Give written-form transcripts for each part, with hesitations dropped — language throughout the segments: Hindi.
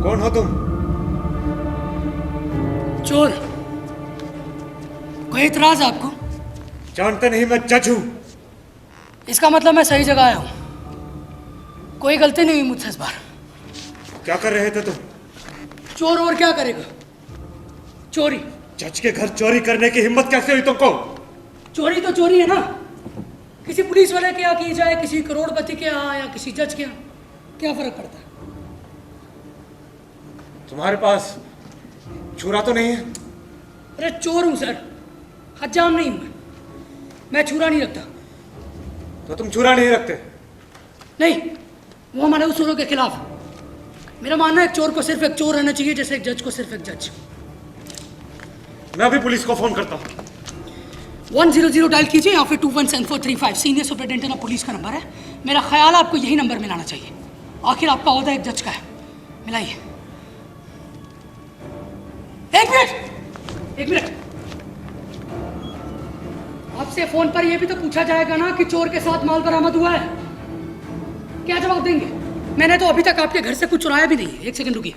कौन हो तुम? चोर। कोई इतराज आपको? जानते नहीं, मैं जज हूं। इसका मतलब मैं सही जगह आया हूं। कोई गलती नहीं हुई मुझसे इस बार। क्या कर रहे थे तुम? चोर और क्या करेगा? चोरी। जज के घर चोरी करने की हिम्मत कैसे हुई तुमको? चोरी तो चोरी है ना। किसी पुलिस वाले के यहाँ की जाए, किसी करोड़पति के यहाँ या किसी जज के यहाँ, क्या फर्क पड़ता है? तुम्हारे पास छुरा तो नहीं है? अरे चोर हूं सर, हज्जाम नहीं हूं मैं छुरा नहीं रखता। तो तुम छुरा नहीं रखते? नहीं, वो हमारे उसूलों के खिलाफ। मेरा मानना है एक चोर को सिर्फ एक चोर रहना चाहिए, जैसे एक जज को सिर्फ एक जज। मैं अभी पुलिस को फोन करता हूँ। 100 डायल कीजिए या फिर 217435 सीनियर सुपरिटेंडेंट ऑफ पुलिस का नंबर है। मेरा ख्याल आपको यही नंबर मिलाना चाहिए। आखिर आपका ओहदा एक जज का है। मिलाइए। एक मिनट। आपसे फोन पर यह भी तो पूछा जाएगा ना कि चोर के साथ माल बरामद हुआ है। क्या जवाब देंगे? मैंने तो अभी तक आपके घर से कुछ चुराया भी नहीं है। एक सेकंड रुकिए।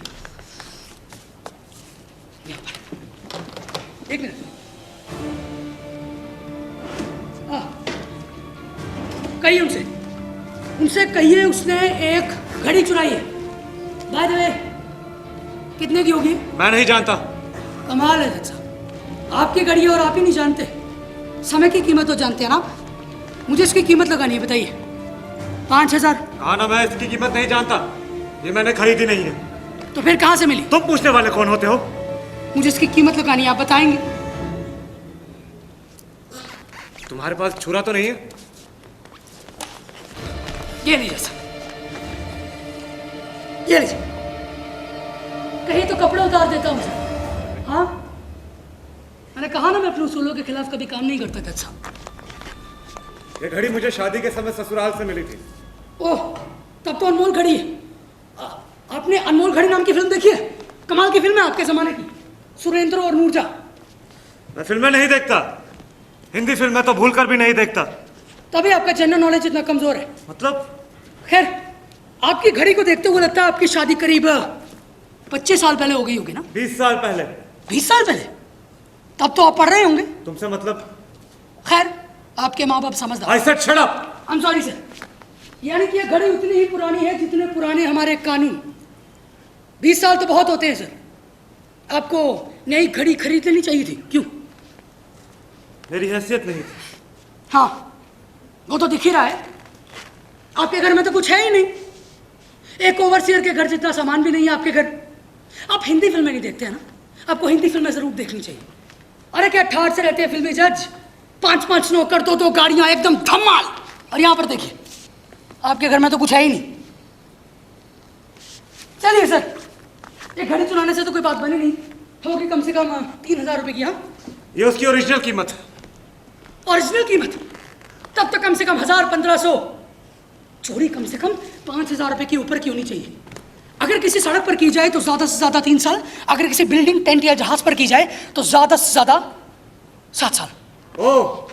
एक मिनट। कहिए उनसे कहिए उसने एक घड़ी चुराई है। बाय द वे, कितने की होगी? मैं नहीं जानता। कमाल है जज साहब, आपकी घड़ी और आप ही नहीं जानते। समय की कीमत तो जानते हैं ना। मुझे इसकी कीमत लगानी है, बताइए। 5000। कहा ना, मैं इसकी कीमत नहीं जानता। ये मैंने खरीदी नहीं है। तो फिर कहाँ से मिली? तुम पूछने वाले कौन होते हो? मुझे इसकी कीमत लगानी है, आप बताएंगे? तुम्हारे पास छुरा तो नहीं है? ये लीजिए सर, ये लीजिए। कहीं तो कपड़े उतार देता हूँ सर। हाँ, मैंने कहा ना मैं अपने उसूलों के खिलाफ कभी काम नहीं करता जज साहब। ये घड़ी मुझे शादी के समय ससुराल से मिली थी। ओह, तब तो अनमोल घड़ी है। आपने अनमोल घड़ी नाम की फिल्म देखी है? कमाल की फिल्म है आपके जमाने की, सुरेंद्र और नूरजा। मैं फिल्में नहीं देखता। हिंदी फिल्में तो भूल कर भी नहीं देखता। तभी आपका जनरल नॉलेज इतना कमजोर है। मतलब? खैर, आपकी घड़ी को देखते हुए लगता है आपकी शादी करीब 25 साल पहले हो गई होगी ना? 20 साल पहले। 20 साल पहले? तब तो आप पढ़ रहे होंगे। तुमसे मतलब? खैर, आपके माँ बाप समझदार। I said shut up! I'm sorry sir. यानी कि यह घड़ी उतनी ही पुरानी है जितने पुराने हमारे कानून। 20 साल तो बहुत होते हैं सर। आपको नई घड़ी खरीद लेनी चाहिए थी। क्यों? मेरी हैसियत नहीं थी। हाँ, वो तो दिख ही रहा है। आपके घर में तो कुछ है ही नहीं। एक ओवरसीयर के घर जितना सामान भी नहीं है आपके घर। आप हिंदी फिल्में नहीं देखते हैं ना? आपको हिंदी फिल्में जरूर देखनी चाहिए। अरे क्या ठाट से रहते हैं फिल्मी जज। 5-5 नौकर, 2-2 गाड़ियां, एकदम धमाल। और यहाँ पर देखिए, आपके घर में तो कुछ है ही नहीं। चलिए सर, ये घड़ी चुराने से तो कोई बात बनी नहीं। होगी कम से कम 3000 रुपए की। हाँ, ये उसकी ओरिजिनल कीमत है। ओरिजिनल कीमत? तब तक कम से कम 1000-1500। चोरी कम से कम 5000 रुपए के ऊपर की होनी चाहिए। अगर किसी सड़क पर की जाए तो ज्यादा से ज्यादा 3 साल। अगर किसी बिल्डिंग, टेंट या जहाज पर की जाए तो ज्यादा से ज्यादा 7 साल। ओह,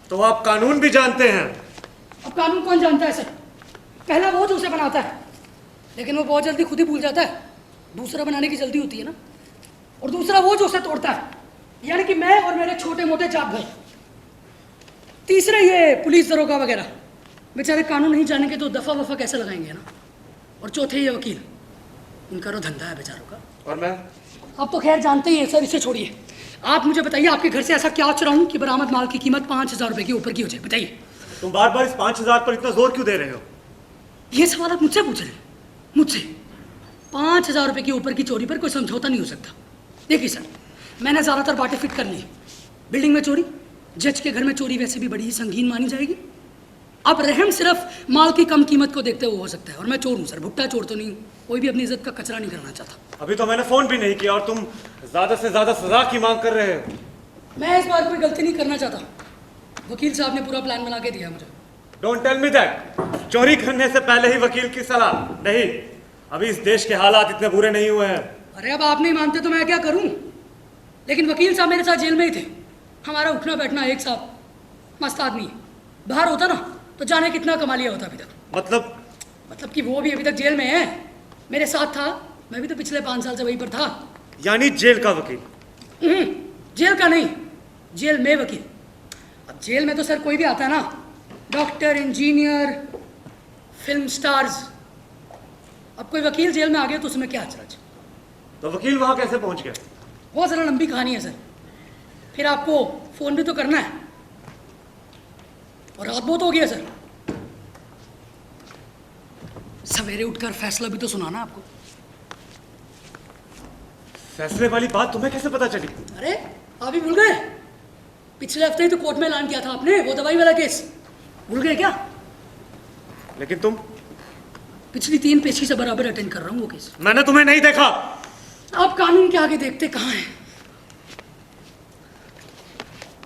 तो आप कानून भी जानते हैं? अब कानून कौन जानता है सर? पहला वो जो उसे बनाता है, लेकिन वो बहुत जल्दी खुद ही भूल जाता है। दूसरा बनाने की जल्दी होती है ना। और दूसरा वो जो उसे तोड़ता है, यानी कि मैं और मेरे छोटे मोटे जात भाई। तीसरे ये पुलिस दरोगा वगैरह, बेचारे कानून नहीं जानेंगे तो दफा वफा कैसे लगाएंगे ना। और चौथे ये वकील, इनका तो धंधा है बेचारों का। और मैं? आप तो खैर जानते ही हैं सर, इसे छोड़िए। आप मुझे बताइए, आपके घर से ऐसा क्या चुराऊं कि बरामद माल की कीमत 5000 रुपए के ऊपर की हो जाए? बताइए। तुम बार बार इस 5000 पर इतना जोर क्यों दे रहे हो? ये सवाल आप मुझसे पूछ रहे हैं? मुझसे 5000 रुपए के ऊपर की चोरी पर कोई समझौता नहीं हो सकता। देखिए सर, मैंने ज़्यादातर बातें फिट कर ली। बिल्डिंग में चोरी, जज के घर में चोरी वैसे भी बड़ी ही संगीन मानी जाएगी। अब रहम सिर्फ माल की कम कीमत को देखते हुए हो सकता है। और मैं चोर हूँ सर, भुट्टा चोर तो नहीं हूँ। कोई भी अपनी इज्जत का कचरा नहीं करना चाहता। अभी तो मैंने फोन भी नहीं किया और तुम ज्यादा से ज्यादा सजा की मांग कर रहे हो। मैं इस बार कोई गलती नहीं करना चाहता। वकील साहब ने पूरा प्लान बना के दिया मुझे। Don't tell me that. चोरी करने से पहले ही वकील की सलाह नहीं। अभी इस देश के हालात इतने बुरे नहीं हुए हैं। अरे अब आप नहीं मानते तो मैं क्या करूं? लेकिन वकील साहब मेरे साथ जेल में ही थे। हमारा उठना बैठना एक साथ, मस्त आदमी। बाहर होता ना तो जाने कितना कमा लिया होता अभी तक। मतलब कि वो भी अभी तक जेल में है। मेरे साथ था, मैं भी तो पिछले 5 साल से वहीं पर था। यानी जेल का वकील? जेल का नहीं, जेल में वकील। अब जेल में तो सर कोई भी आता है ना, डॉक्टर, इंजीनियर, फिल्म स्टार्स। अब कोई वकील जेल में आ गया तो उसमें क्या अचरज। तो वकील वहां कैसे पहुंच गया? बहुत सारा लंबी कहानी है सर, फिर आपको फोन भी तो करना है, और रात बहुत हो गया सर। सवेरे उठकर फैसला भी तो सुनाना आपको। फैसले वाली बात तुम्हें कैसे पता चली? अरे आप ही भूल गए? पिछले हफ्ते ही तो कोर्ट में ऐलान किया था आपने, वो दवाई वाला केस। भूल गए क्या? लेकिन तुम? पिछली 3 पेशी से बराबर अटेंड कर रहा हूँ वो केस। मैंने तुम्हें नहीं देखा। आप कानून के आगे देखते कहाँ हैं?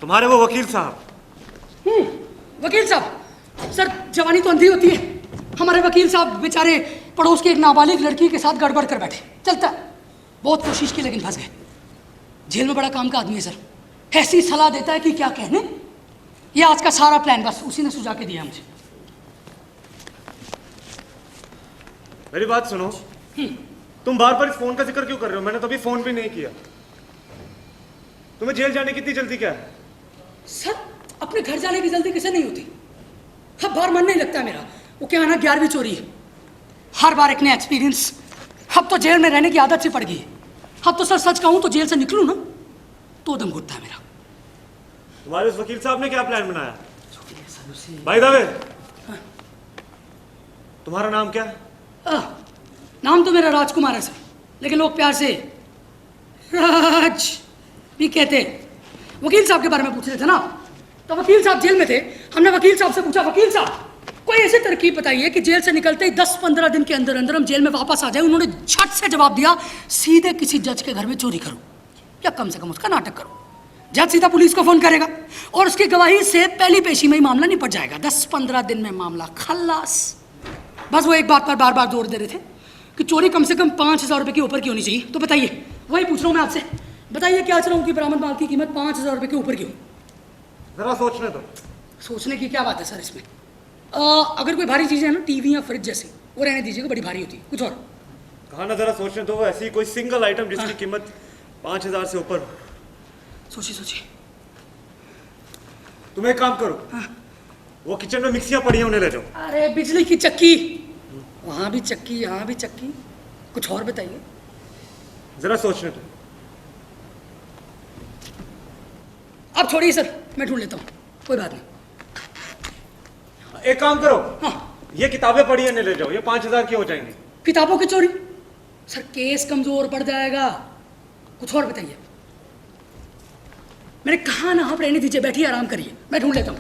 तुम्हारे वो वकील साहब? वकील साहब? सर जवानी तो अंधी होती है। हमारे वकील साहब बेचारे पड़ोस की एक नाबालिग लड़की के साथ गड़बड़ कर बैठे। चलता है, बहुत कोशिश की लेकिन फंस गए। जेल में बड़ा काम का आदमी है सर, ऐसी सलाह देता है कि क्या कहने। ये आज का सारा प्लान बस उसी ने सुझा के दिया मुझे। मेरी बात सुनो, तुम बार बार इस फोन का जिक्र क्यों कर रहे हो? मैंने तो अभी फोन भी नहीं किया। तुम्हें जेल जाने की इतनी जल्दी क्या है? सर अपने घर जाने की जल्दी किसे नहीं होती। अब बार मन नहीं लगता है मेरा। वो क्या है ना, 11वीं चोरी है, हर बार एक नया एक्सपीरियंस। अब तो जेल में रहने की आदत सी पड़ गई है। अब तो सर सच कहूं तो जेल से निकलूं ना तो दम घुटता है मेरा। तुम्हारे उस वकील साहब ने क्या प्लान बनाया? भाई दावे, तुम्हारा नाम क्या है? नाम तो मेरा राजकुमार है सर, लेकिन लोग प्यार से राज भी कहते हैं। वकील साहब के बारे में पूछ रहे थे ना, तो वकील साहब जेल में थे। हमने वकील साहब से पूछा, वकील साहब कोई ऐसी तरकीब बताइए कि जेल से निकलते ही 10-15 दिन के अंदर अंदर हम जेल में वापस आ जाए। उन्होंने झट से जवाब दिया, सीधे किसी जज के घर में चोरी करो या कम से कम उसका नाटक करो। जज सीधा पुलिस को फोन करेगा और उसकी गवाही से पहली पेशी में ही मामला निपट जाएगा। 10-15 दिन में मामला खल्लास। बस वो एक बात पर बार बार जोर दे रहे थे कि चोरी कम से कम 5,000 रुपये के ऊपर की होनी चाहिए। तो बताइए, वही पूछ रहा हूँ मैं आपसे, बताइए क्या चला उनकी बरामद माल की कीमत 5,000 रुपये के ऊपर की हो? जरा सोचने दो। सोचने की क्या बात है सर इसमें? अगर कोई भारी चीज़ें है ना, टीवी या फ्रिज जैसे, वो रहने दीजिएगा, बड़ी भारी होती है। कुछ और कहा ना, जरा सोचने दो। ऐसी कोई सिंगल आइटम जिसकी कीमत 5,000 से ऊपर हो। सोचिए सोचिए। तुम एक काम करो, वो किचन में मिक्सियां पड़ी हैं, उन्हें ले जाओ। अरे बिजली की चक्की, वहाँ भी चक्की यहाँ भी चक्की। कुछ और बताइए। जरा सोचने दो। अब छोड़िए सर, मैं ढूंढ लेता हूँ, कोई बात नहीं। एक काम करो, हाँ, ये किताबें पढ़ी है, ले जाओ। ये 5,000 की हो जाएंगी। किताबों की चोरी? सर केस कमजोर पड़ जाएगा। कुछ और बताइए। मैंने कहा ना, आप रहने दीजिए, बैठिए आराम करिए, मैं ढूंढ लेता हूँ।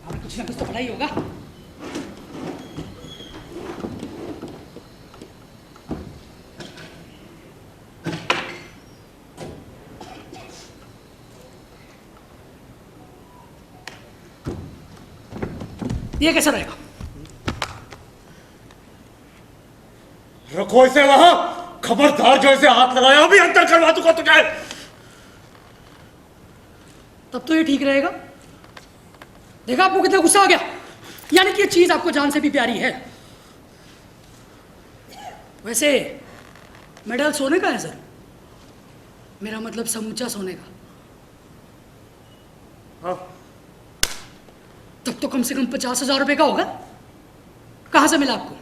आप कुछ ना कुछ तो पढ़ा ही होगा। ये कैसा रहेगा? रखो इसे वहां। खबरदार, जो इसे हाथ लगाया अभी अंतर करवा दूंगा तुझे। तब तो ये ठीक रहेगा। देखा आपको कितना गुस्सा आ गया? यानी कि ये चीज आपको जान से भी प्यारी है। वैसे मेडल सोने का है सर, मेरा मतलब समूचा सोने का। हाँ। तब तो कम से कम 50,000 रुपए का होगा। कहां से मिला आपको?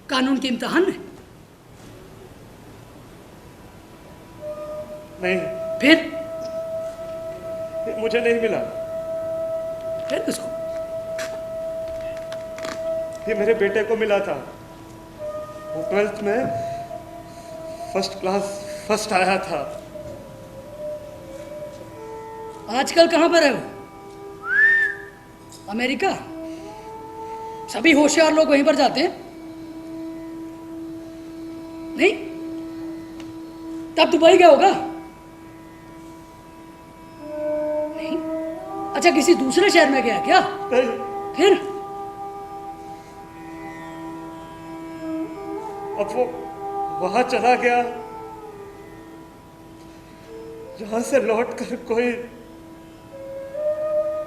कानून के इम्तिहान में? नहीं, फिर मुझे नहीं मिला। फिर किसको? ये मेरे बेटे को मिला था। वो 12th में फर्स्ट क्लास फर्स्ट आया था। आजकल कहां पर है वो? अमेरिका? सभी होशियार लोग वहीं पर जाते हैं। नहीं, तब दुबई गया होगा। नहीं, अच्छा किसी दूसरे शहर में गया क्या? नहीं। फिर अब वो वहां चला गया जहां से लौट कर कोई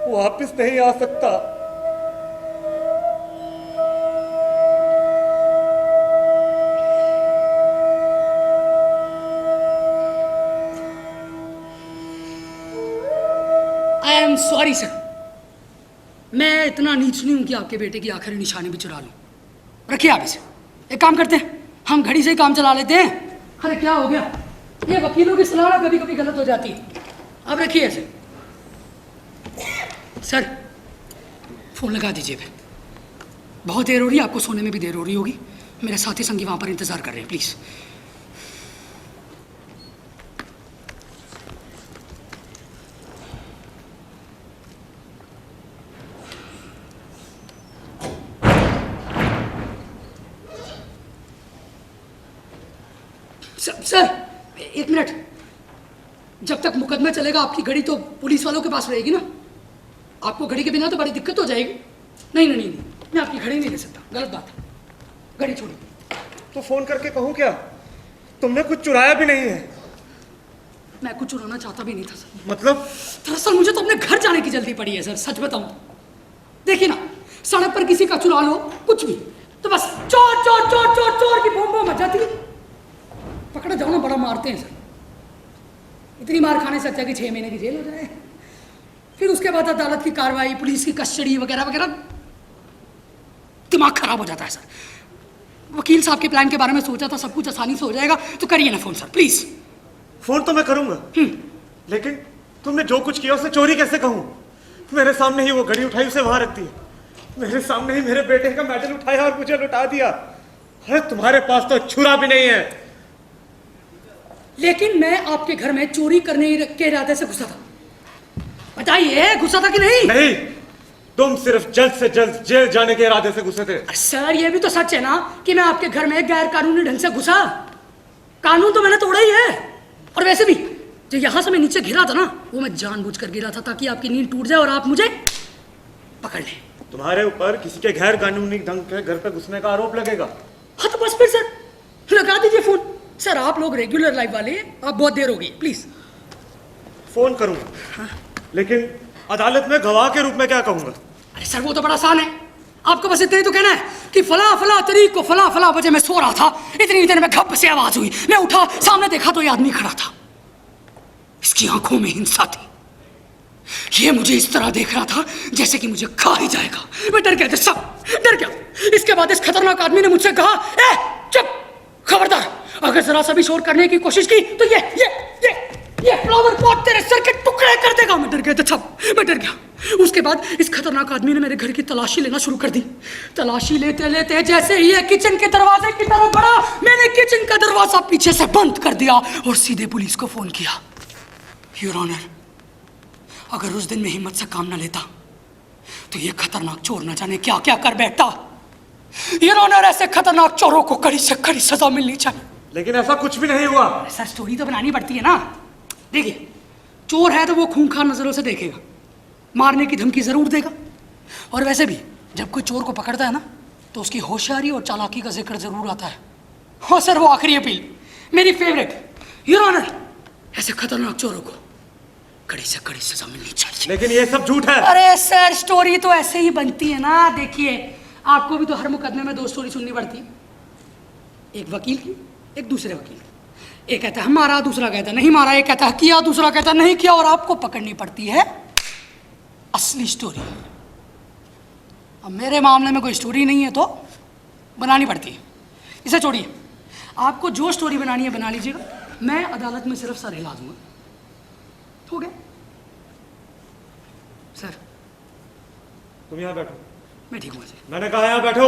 वापस नहीं आ सकता। एम सॉरी सर, मैं इतना नीच नहीं हूं कि आपके बेटे की आखिरी निशानी भी चुरा लूं। रखिए आप इसे। एक काम करते हैं, हम घड़ी से ही काम चला लेते हैं। अरे क्या हो गया, ये वकीलों की सलाह ना कभी कभी गलत हो जाती है। आप रखिए इसे। सर फोन लगा दीजिए फिर, बहुत देर हो रही है, आपको सोने में भी देर हो रही होगी। मेरे साथी संगी वहां पर इंतजार कर रहे हैं, प्लीज। सर एक मिनट, जब तक मुकदमा चलेगा आपकी घड़ी तो पुलिस वालों के पास रहेगी ना। आपको घड़ी के बिना तो बड़ी दिक्कत हो जाएगी। नहीं नहीं नहीं, मैं आपकी घड़ी नहीं ले सकता, गलत बात है। घड़ी छोड़िए। तो फोन करके कहूँ क्या? तुमने कुछ चुराया भी नहीं है। मैं कुछ चुराना चाहता भी नहीं था सर। मतलब? दरअसल मुझे तो अपने घर जाने की जल्दी पड़ी है सर, सच बताऊं तो। देखिए ना, सड़क पर किसी का चुरा लो कुछ भी तो बस चोर चोर चोर चोर चोर की बूम बूम मच जाती है। पकड़े जाओ ना, बड़ा मारते हैं सर। इतनी मार खाने से अच्छा कि 6 महीने की जेल हो जाए। फिर उसके बाद अदालत की कार्रवाई, पुलिस की कस्टडी वगैरह वगैरह, दिमाग खराब हो जाता है सर। वकील साहब के प्लान के बारे में सोचा था, सब कुछ आसानी से हो जाएगा। तो करिए ना फोन सर, प्लीज। फोन तो मैं करूंगा, लेकिन तुमने जो कुछ किया उसे चोरी कैसे कहूं? मेरे सामने ही वो घड़ी उठाई, उसे वहां रख दी। मेरे सामने ही मेरे बेटे का मेडल उठाया और मुझे लुटा दिया। अरे तुम्हारे पास तो छुरा भी नहीं है। लेकिन मैं आपके घर में चोरी करने के इरादे से घुसा था। बताइए, घुसा था कि नहीं? नहीं, तुम सिर्फ जल्द से जल्द जेल जाने के इरादे से घुसे थे। सर ये भी तो सच है ना कि मैं आपके घर में गैर कानूनी ढंग से घुसा। कानून तो मैंने तोड़ा ही है। और वैसे भी जो यहां से मैं नीचे गिरा था ना, वो मैं जानबूझकर गिरा था ताकि आपकी नींद टूट जाए और आप मुझे पकड़ लें। तुम्हारे ऊपर किसी के गैर कानूनी ढंग के घर पर घुसने का आरोप लगेगा। हाँ तो बस फिर सर लगा दीजिए फोन। सर आप लोग रेगुलर लाइफ वाले हैं, आप बहुत देर हो गई, प्लीज। फोन करूंगा, हाँ? लेकिन अदालत में गवाह के रूप में क्या कहूंगा? अरे सर वो तो बड़ा आसान है। आपको बस इतना ही तो कहना है कि फला फला तारीख को फला फला बजे मैं सो रहा था, इतनी देर में घप से आवाज हुई, मैं उठा, सामने देखा तो ये आदमी खड़ा था। इसकी आंखों में हिंसा थी। ये मुझे इस तरह देख रहा था जैसे कि मुझे खा ही जाएगा। मैं डर गया था, सब डर गया। इसके बाद इस खतरनाक आदमी ने मुझसे कहा, ए चुप, खबरदार, अगर जरा सा भी शोर करने की कोशिश की तो ये फ्लावर पॉट तेरे सर के टुकड़े कर देगा। मैं डर गया था, सब मैं डर गया। उसके बाद इस खतरनाक आदमी ने मेरे घर की तलाशी लेना शुरू कर दी। तलाशी लेते लेते जैसे ही ये किचन के दरवाजे की तरफ बढ़ा, मैंने किचन का दरवाजा पीछे से बंद कर दिया और सीधे पुलिस को फोन किया। योर ऑनर, अगर उस दिन में हिम्मत से काम न लेता तो ये खतरनाक चोर न जाने क्या क्या कर बैठता। योर ऑनर, ऐसे खतरनाक चोरों को कड़ी से कड़ी सजा मिलनी चाहिए। लेकिन ऐसा कुछ भी नहीं हुआ। सर स्टोरी तो बनानी पड़ती है ना। देखिए, चोर है तो वो खूंखार नजरों से देखेगा, मारने की धमकी जरूर देगा। और वैसे भी जब कोई चोर को पकड़ता है ना तो उसकी होशियारी और चालाकी का जिक्र जरूर आता है। हाँ सर, वो आखिरी अपील मेरी फेवरेट। योर ऑनर, ऐसे खतरनाक चोरों को कड़ी से कड़ी सजा मिलनी चाहिए। लेकिन ये सब झूठ है। अरे सर, स्टोरी तो ऐसे ही बनती है ना। देखिए, आपको भी तो हर मुकदमे में 2 स्टोरी सुननी पड़ती है, एक वकील की, एक दूसरे वकील की। एक कहता है मारा, दूसरा कहता है नहीं मारा, एक कहता है किया, दूसरा कहता है नहीं किया, और आपको पकड़नी पड़ती है असली स्टोरी। अब मेरे मामले में कोई स्टोरी नहीं है तो बनानी पड़ती है। इसे छोड़िए, आपको जो स्टोरी बनानी है बना लीजिएगा, मैं अदालत में सिर्फ सर हिला दूंगा। हो गया सर? तुम यहाँ बैठो। मैं ठीक हूँ सर। मैंने कहा यहाँ बैठो।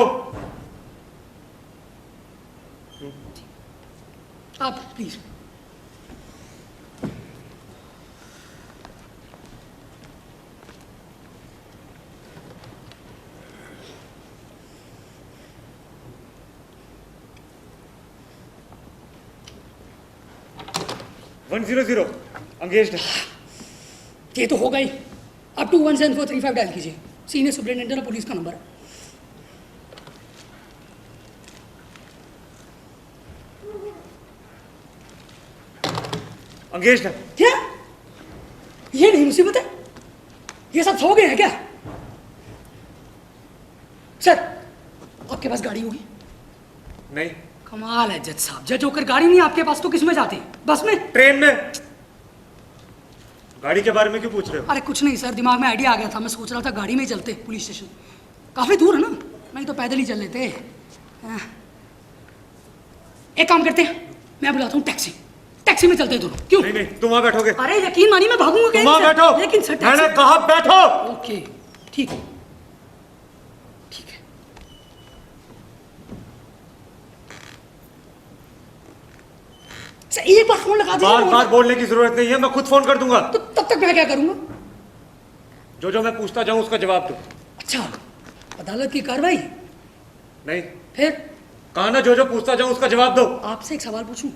आप प्लीज। वन 100 अंगेज है। ये तो हो गई। अब 217435 डायल कीजिए, सीनियर सुपरिटेंडेंट ऑफ पुलिस का नंबर है। अंगेज है। क्या ये नहीं मुसीबत है? ये सब सो गए हैं क्या? सर आपके पास गाड़ी होगी? नहीं। कमाल है जज साहब, जज होकर गाड़ी नहीं आपके पास तो किस में जाते हैं? बस में? ट्रेन में। गाड़ी के बारे में क्यों पूछ रहे हो? अरे कुछ नहीं सर, दिमाग में आइडिया आ गया था, मैं सोच रहा था गाड़ी में ही चलते पुलिस स्टेशन। काफ़ी दूर है ना, नहीं तो पैदल ही चल लेते। एक काम करते हैं, मैं बुलाता हूँ टैक्सी, टैक्सी में चलते हैं दोनों। क्यों? नहीं नहीं, तुम वहां बैठोगे। अरे यकीन मानिए मैं भागूंगा कहीं तुम वहां बैठो। लेकिन सर मैंने कहा बैठो। ओके ठीक है, ठीक है। सर एक बार फोन लगा दीजिए। बार बार बोलने की जरूरत नहीं है, मैं खुद फोन कर दूंगा। तो तब तक मैं क्या करूंगा? जो मैं पूछता जाऊं उसका जवाब दो। अच्छा, अदालत की कार्रवाई? नहीं, फिर कहा ना जो पूछता जाऊं उसका जवाब दो। आपसे एक सवाल पूछूं?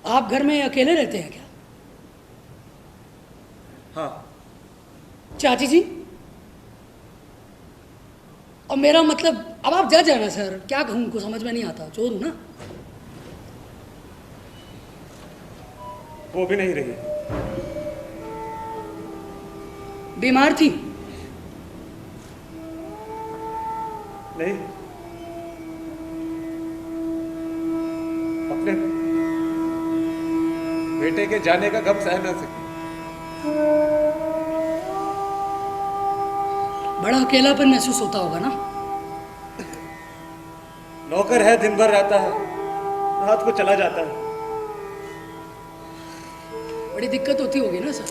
आप घर में अकेले रहते हैं क्या? हाँ। चाची जी? और मेरा मतलब, अब आप जज है ना सर, क्या कहूँ, उनको समझ में नहीं आता, चोर हूं ना। वो भी नहीं रही। बीमार थी? नहीं, अपने बेटे के जाने का गम सह न सकी। बड़ा अकेलापन महसूस होता होगा ना? नौकर है, दिन भर रहता है, रात को चला जाता है। बड़ी दिक्कत होती होगी ना सर?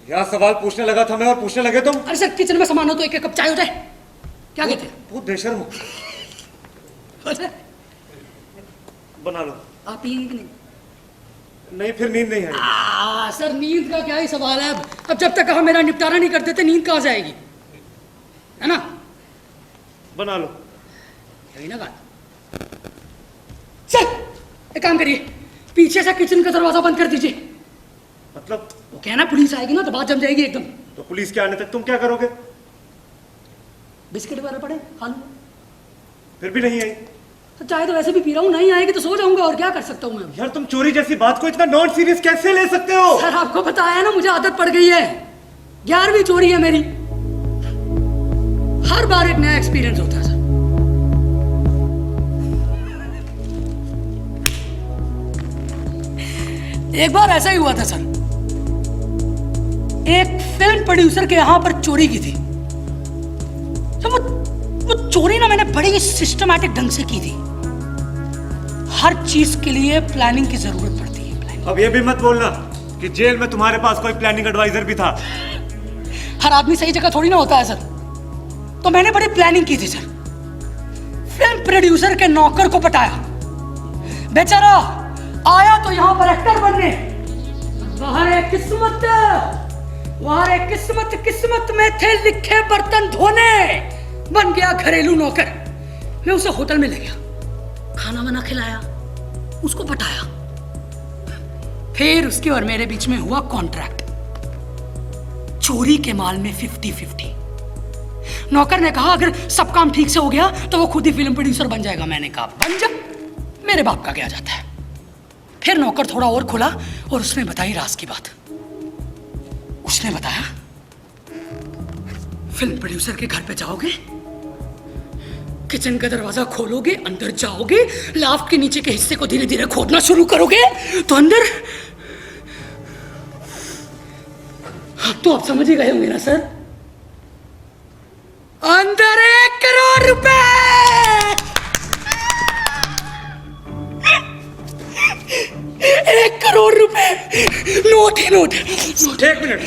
यहाँ सवाल पूछने लगा था मैं और पूछने लगे तुम। अरे सर किचन में सामान हो तो एक कप चाय हो जाए, क्या कहते हैं? बहुत बेशर्म हो। बना लो। आप पिएंगे कि नहीं? नहीं, फिर नींद नहीं आएगी। सर नींद का क्या ही सवाल है, अब जब तक हम मेरा निपटारा नहीं कर देते नींद कहाँ से आएगी, है ना? बना लो। यही ना बात। सर एक काम करिए, पीछे से किचन का दरवाजा बंद कर दीजिए। मतलब? वो कहना पुलिस आएगी ना तो बात जम जाएगी एकदम। तो पुलिस के आने तक तुम क्या करोगे? बिस्किट वगैरह पड़े खा लूँ। फिर भी नहीं आई? तो चाय तो वैसे भी पी रहा हूँ, नहीं आएगी तो सो जाऊंगा, और क्या कर सकता हूँ मैं? यार तुम चोरी जैसी बात को इतना नॉन सीरियस कैसे ले सकते हो? सर आपको बताया ना, मुझे आदत पड़ गई है, 11वीं चोरी है मेरी, हर बार एक नया एक्सपीरियंस होता है सर। एक बार ऐसा ही हुआ था सर, एक फिल्म प्रोड्यूसर के यहां पर चोरी की थी। तो वो चोरी ना मैंने बड़ी सिस्टमैटिक ढंग से की थी। हर चीज के लिए प्लानिंग की जरूरत पड़ती है। प्लानिंग। अब ये भी मत बोलना कि जेल में तुम्हारे पास कोई प्लानिंग एडवाइजर भी था। हर आदमी सही जगह थोड़ी ना होता है सर, तो मैंने बड़ी प्लानिंग की थी सर। फिल्म प्रोड्यूसर के नौकर को पटाया, बेचारा आया तो यहां पर एक्टर बनने, किस्मत में थे लिखे बर्तन धोने, बन गया घरेलू नौकर। मैं उसे होटल में ले गया, खाना वाना खिलाया, उसको पटाया, फिर उसके और मेरे बीच में हुआ कॉन्ट्रैक्ट, चोरी के माल में 50-50। नौकर ने कहा अगर सब काम ठीक से हो गया तो वो खुद ही फिल्म प्रोड्यूसर बन जाएगा। मैंने कहा बन जा, मेरे बाप का क्या जाता है। फिर नौकर थोड़ा और खुला और उसने बताई राज की बात। उसने बताया फिल्म प्रोड्यूसर के घर पे जाओगे, किचन का दरवाजा खोलोगे, अंदर जाओगे, लाफ्ट के नीचे के हिस्से को धीरे धीरे खोदना शुरू करोगे तो अंदर, तो आप समझ ही गए होंगे ना सर, अंदर 1 करोड़ रुपए। 1 करोड़ रुपए, नोट ही नोट। 1 मिनट,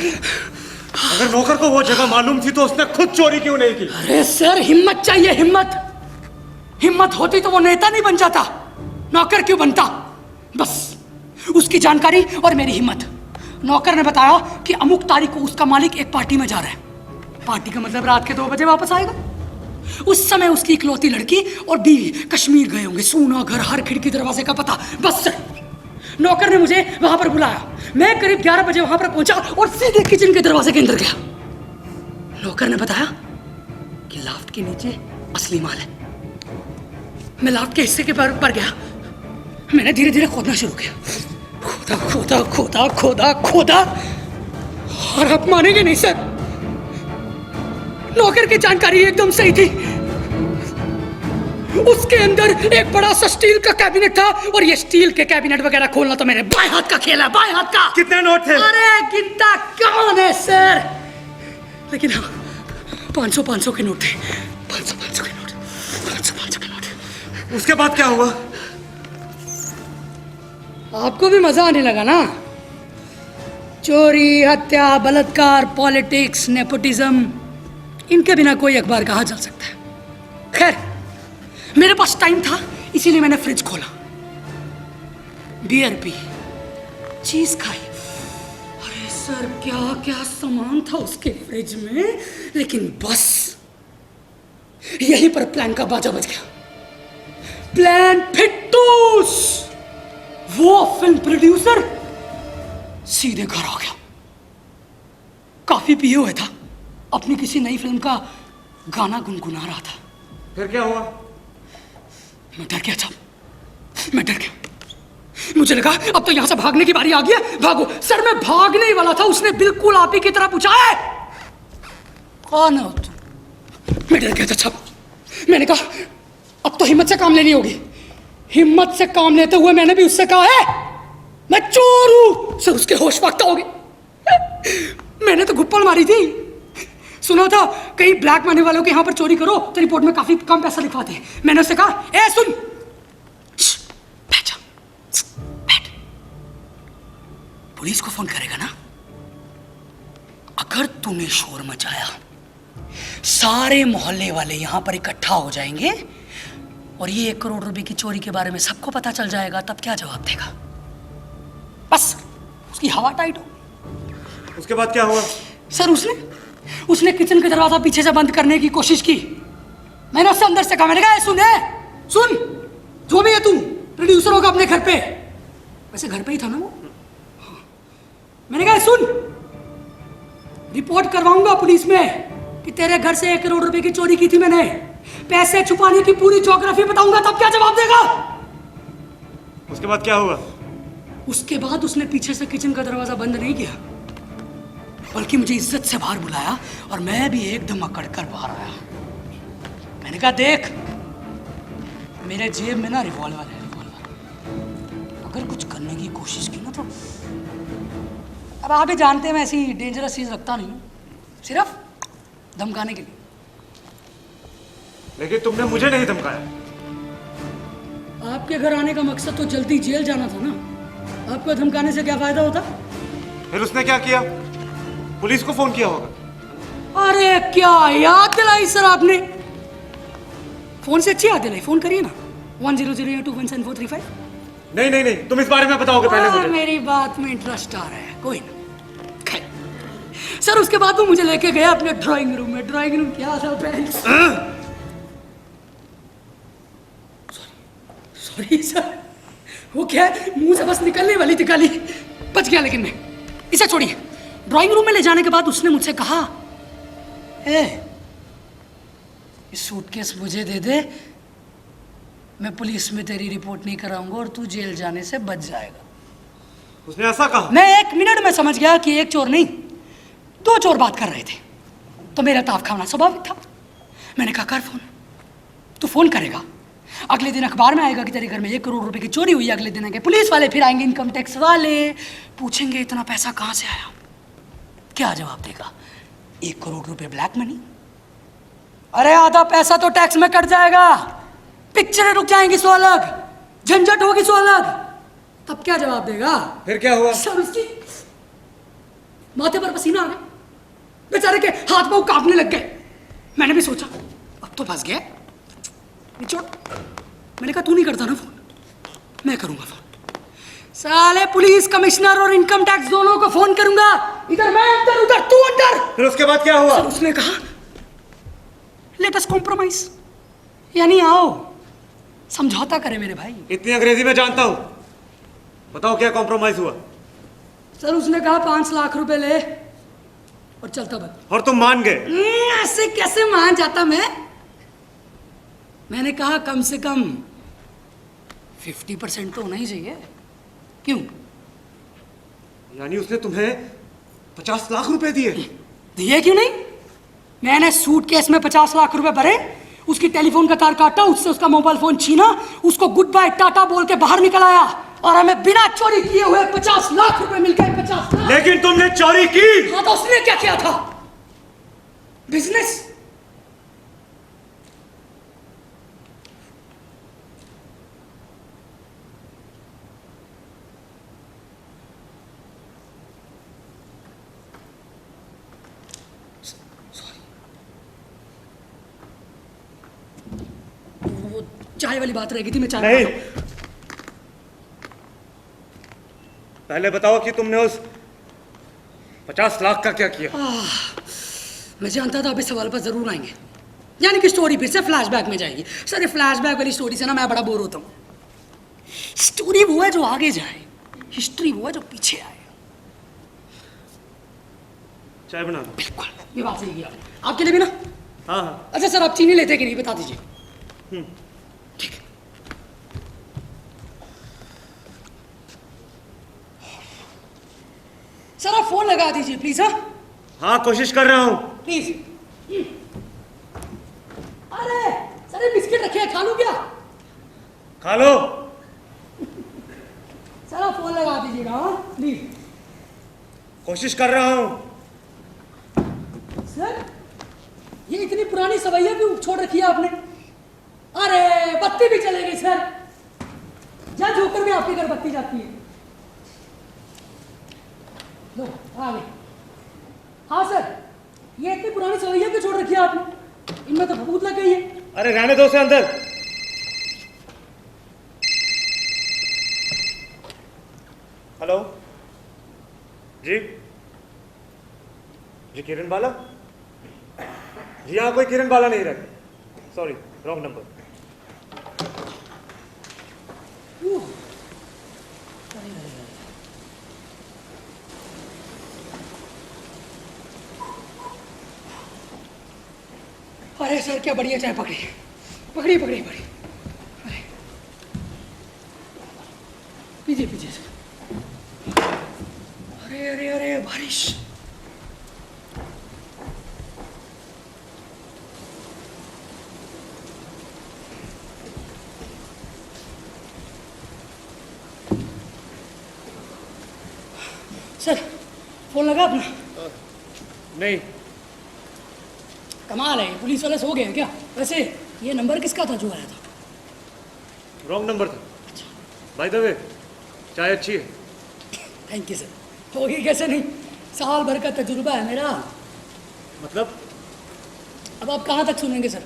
अगर नौकर को वो जगह मालूम थी तो उसने खुद चोरी क्यों नहीं की? अरे सर हिम्मत चाहिए, हिम्मत होती तो वो नेता नहीं बन जाता, नौकर क्यों बनता? बस उसकी जानकारी और मेरी हिम्मत। नौकर ने बताया कि अमुक तारीख को उसका मालिक एक पार्टी में जा रहा है। पार्टी का मतलब रात के 2 बजे वापस आएगा। उस समय उसकी इकलौती लड़की और बीवी कश्मीर गए होंगे, सूना घर, हर खिड़की दरवाजे का पता। बस सर नौकर ने मुझे वहां पर बुलाया, मैं करीब 11 बजे वहां पर पहुंचा और सीधे किचन के दरवाजे के अंदर गया। नौकर ने बताया कि लाफ्ट के नीचे असली माल है। मैं लाफ्ट के हिस्से के पर गया, मैंने धीरे धीरे खोदना शुरू किया, खोदा और आप मानेंगे नहीं सर, नौकर की जानकारी एकदम सही थी। उसके अंदर एक बड़ा सा स्टील का कैबिनेट था, और ये स्टील के कैबिनेट वगैरह खोलना तो मेरे बाएं हाथ का खेल है, बाएं हाथ का। कितने नोट थे? अरे गिनता कौन है सर, लेकिन हाँ 500 के नोट थे, 500 के नोट, 500 के नोट। उसके बाद क्या हुआ? आपको भी मजा आने लगा ना? चोरी, हत्या, बलात्कार, पॉलिटिक्स, नेपोटिज्म, इनके बिना कोई अखबार कहाँ चल सकता है। खैर, मेरे पास टाइम था, इसीलिए मैंने फ्रिज खोला, बियर पी, चीज खाई। अरे सर क्या क्या सामान था उसके फ्रिज में, लेकिन बस यहीं पर प्लान का बाजा बज गया। प्लान फिट्टूस। वो फिल्म प्रोड्यूसर सीधे घर आ गया, काफी पिए हुए था, अपनी किसी नई फिल्म का गाना गुनगुना रहा था। फिर क्या हुआ? मैं डर गया साहब, मैं डर गया। मुझे लगा अब तो यहां से भागने की बारी आ गई है, भागो। सर मैं भागने ही वाला था, उसने बिल्कुल आप ही की तरह पूछा है कौन हो तुम। मैं डर गया था साहब, मैंने कहा अब तो हिम्मत से काम लेनी होगी। हिम्मत से काम लेते हुए मैंने भी उससे कहा है मैं चोर हूं। सर उसके होश फाख्ता हो गए। मैंने तो घुप्पड़ मारी थी, सुना था कहीं ब्लैक मनी वालों के यहां पर चोरी करो तो रिपोर्ट में काफी कम पैसा लिखवाते हैं। मैंने उससे कहा ए सुन, बैठ जा, बैठ, पुलिस को फोन करेगा ना, अगर तूने शोर मचाया सारे मोहल्ले वाले यहां पर इकट्ठा हो जाएंगे और ये 1 करोड़ रुपए की चोरी के बारे में सबको पता चल जाएगा, तब क्या जवाब देगा? बस उसकी हवा टाइट हो। उसके बाद क्या हुआ? सर उसने किचन का दरवाजा पीछे से बंद करने की कोशिश की। मैंने उससे अंदर से कहा, मैंने कहा सुन, जो भी है तू प्रोड्यूसर होगा अपने घर पे, वैसे घर पे ही था ना वो। मैंने कहा सुन, रिपोर्ट करवाऊंगा पुलिस में कि तेरे घर से 1 करोड़ रुपए की चोरी की थी मैंने, पैसे छुपाने की पूरी ज्योग्राफी बताऊंगा, तब क्या जवाब देगा? उसके बाद क्या हुआ? उसके बाद उसने पीछे से किचन का दरवाजा बंद नहीं किया, बल्कि मुझे इज्जत से बाहर बुलाया और मैं भी एकदम अकड़ कर बाहर आया। मैंने कहा देख, मेरे जेब में ना रिवॉल्वर है, रिवॉल्वर। अगर कुछ करने की कोशिश की ना तो, अब आप ही जानते हैं मैं ऐसी डेंजरस चीज रखता नहीं हूँ, सिर्फ धमकाने के लिए। लेकिन तुमने मुझे नहीं धमकाया। आपके घर आने का मकसद तो जल्दी जेल जाना था ना, आपको धमकाने से क्या फायदा होता? फिर उसने क्या किया? पुलिस को फोन किया होगा। अरे क्या याद दिलाई सर आपने, फोन से अच्छी याद दिलाई, फोन करिए ना 10021743 नहीं, तुम इस बारे में बताओगे पहले मुझे। मेरी बात में इंटरेस्ट आ रहा है, कोई ना। सर उसके बाद वो मुझे लेके गया अपने ड्राइंग रूम में। ड्राइंग रूम क्या था फ्रेंड्स? सॉरी सर, वो क्या मुंह से बस निकलने वाली थी गाली, बच गया। लेकिन मैं, इसे छोड़िए। ड्राइंग रूम में ले जाने के बाद उसने मुझसे कहा, ये सूटकेस मुझे दे दे, मैं पुलिस में तेरी रिपोर्ट नहीं कराऊंगा और तू जेल जाने से बच जाएगा। उसने ऐसा कहा? मैं 1 मिनट में समझ गया कि एक चोर नहीं 2 चोर बात कर रहे थे, तो मेरा ताव खाना स्वाभाविक था। मैंने कहा कर फोन, तू फोन करेगा, अगले दिन अखबार में आएगा कि तेरे घर में 1 करोड़ रुपए की चोरी हुई। अगले दिन आएंगे पुलिस वाले, फिर आएंगे इनकम टैक्स वाले, पूछेंगे इतना पैसा कहाँ से आया। क्या जवाब देगा? 1 करोड़ रुपए ब्लैक मनी। अरे आधा पैसा तो टैक्स में कट जाएगा, पिक्चरें रुक जाएंगी सो अलग, झंझट होगी सो अलग, तब क्या जवाब देगा? फिर क्या हुआ? सर उसकी माथे पर पसीना आ गया, बेचारे के हाथ पांव कांपने लग गए। मैंने भी सोचा अब तो फंस गया, निचोड़। मैंने कहा तू नहीं करता ना फोन, मैं करूंगा फोन। साले पुलिस कमिश्नर और इनकम टैक्स दोनों को फोन करूंगा, इधर मैं अंदर उधर तू अंदर। फिर उसके बाद क्या हुआ? सर उसने कहा लेट अस कॉम्प्रोमाइज, यानी आओ समझौता करें मेरे भाई। इतनी अंग्रेजी में जानता हूं, बताओ क्या कॉम्प्रोमाइज हुआ? सर उसने कहा 5 लाख रुपए ले और चलता बंद। और तुम मान गए? ऐसे कैसे मान जाता मैं? मैंने कहा कम से कम 50% तो होना ही चाहिए। क्यों? यानी उसने तुम्हें 50 लाख रुपए दिए? दिए क्यों नहीं? मैंने सूटकेस में 50 लाख रुपए भरे उसकी टेलीफोन का तार काटा, उससे उसका मोबाइल फोन छीना, उसको गुड बाय टाटा बोल के बाहर निकल आया और हमें बिना चोरी किए हुए 50 लाख रुपए मिल गए। 50 लाख। लेकिन तुमने चोरी की। हाँ तो उसने क्या किया था? बिजनेस। वो चाय वाली बात रह गई थी, मैं चाय नहीं, बनाता हूं। पहले बताओ कि तुमने उस 50 लाख का क्या किया। मैं जानता था आप इस सवाल पर जरूर आएंगे, यानी कि स्टोरी फिर से फ्लैशबैक में जाएगी। सर ये फ्लैशबैक वाली स्टोरी से ना मैं बड़ा बोर होता हूँ। स्टोरी वो है जो आगे जाए, हिस्ट्री वो है जो पीछे आए। चाय बना दो। बिल्कुल, ये बात सही की आपने। आपके लिए भी ना? हाँ हाँ। अच्छा सर, आप चीनी लेते कि नहीं बता दीजिए। ठीक है। सर आप फोन लगा दीजिए प्लीज। हाँ हाँ, कोशिश कर रहा हूँ। प्लीज। अरे सर ये बिस्किट रखे हैं, खा लूं क्या? खा लो। सर आप फोन लगा दीजिएगा। हाँ प्लीज। कोशिश कर रहा हूँ। सर ये इतनी पुरानी सवैया क्यों छोड़ रखी है आपने? अरे बत्ती भी चले गई सर। जहाँ झोंकर में आपके घर बत्ती जाती है। लो आ गई। हाँ सर, ये इतनी पुरानी सवैया क्यों छोड़ रखी है आपने? इनमें तो भभूत लग गई है। अरे रहने दो उसे अंदर। हेलो जी। जी किरण बाला जी, यहाँ कोई किरण बाला नहीं रहता। Sorry, wrong number. अरे सर क्या बढ़िया चाय पकड़ी पकड़ी पकड़ी पकड़ी। अरे पीजिए पीजिए सर। अरे अरे अरे बारिश। सर फोन लगा अपना? नहीं। कमाल है, पुलिस वाले सो गए हैं क्या? वैसे ये नंबर किसका था जो आया था? रॉन्ग नंबर था। बाय द वे, चाय अच्छी है। Thank you sir. होगी कैसे नहीं, साल भर का तजुर्बा है मेरा। मतलब? अब आप कहाँ तक सुनेंगे सर?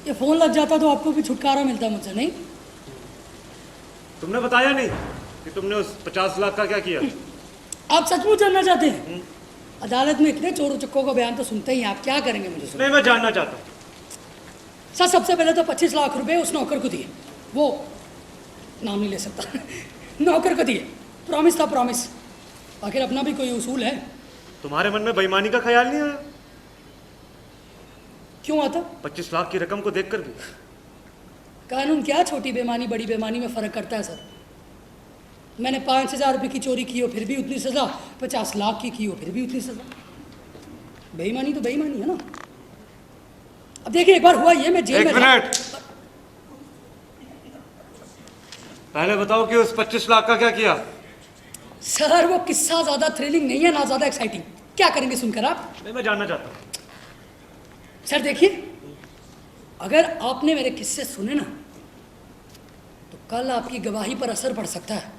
ये फ़ोन लग जाता तो आपको भी छुटकारा मिलता मुझसे, नहीं? तुमने बताया नहीं कि तुमने उस 50 लाख का क्या किया। आप सचमुच जानना चाहते हैं? अदालत में इतने चोर चक्कों का बयान तो सुनते ही हैं, आप क्या करेंगे मुझे सुन? नहीं, मैं जानना चाहता हूँ। सर सबसे पहले तो 25 लाख रुपए उस नौकर को दिए। वो नाम नहीं ले सकता नौकर को दिए। प्रॉमिस था, प्रॉमिस। आखिर अपना भी कोई उसूल है। तुम्हारे मन में बेईमानी का ख्याल नहीं आया? क्यों आता? 25 लाख की रकम को देखकर भी। कानून क्या छोटी बेईमानी बड़ी बेईमानी में फ़र्क करता है सर? मैंने 5,000 रुपये की चोरी की हो फिर भी उतनी सज़ा, 50 लाख की हो फिर भी उतनी सज़ा। बेईमानी तो बेईमानी है ना। अब देखिए, एक बार हुआ ये, मैं जेल में एक मिनट, पहले बताओ कि उस 25 लाख का क्या किया। सर वो किस्सा ज़्यादा थ्रिलिंग नहीं है, ना ज़्यादा एक्साइटिंग। क्या करेंगे सुनकर आप? नहीं, मैं जानना चाहता हूँ। सर देखिए, अगर आपने मेरे किस्से सुने ना तो कल आपकी गवाही पर असर पड़ सकता है,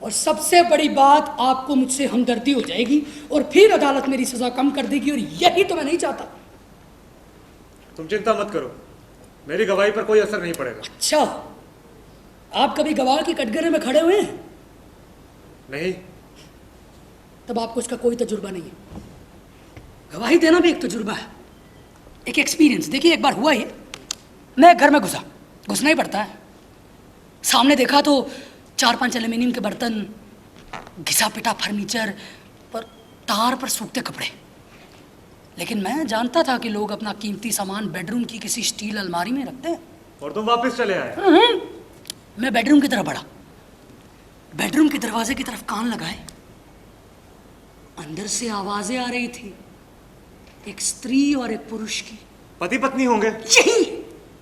और सबसे बड़ी बात, आपको मुझसे हमदर्दी हो जाएगी और फिर अदालत मेरी सजा कम कर देगी, और यही तो मैं नहीं चाहता। तुम चिंता मत करो, मेरी गवाही पर कोई असर नहीं पड़ेगा। अच्छा, आप कभी गवाह की कटघरे में खड़े हुए हैं? नहीं। तब आपको इसका कोई तजुर्बा नहीं है। गवाही देना भी एक तजुर्बा है, एक एक्सपीरियंस। देखिए एक बार हुआ ये, मैं घर में घुसना ही पड़ता है। सामने देखा तो 4-5 एल्यूमिनियम के बर्तन, घिसा पिटा फर्नीचर पर, तार पर सूखते कपड़े। लेकिन मैं जानता था कि लोग अपना कीमती सामान बेडरूम की किसी स्टील अलमारी में रखते हैं। और तुम वापस चले आए। मैं बेडरूम की तरफ बढ़ा, बेडरूम के दरवाजे की तरफ कान लगाए। अंदर से आवाजें आ रही थी, एक स्त्री और एक पुरुष की। पति पत्नी होंगे। यही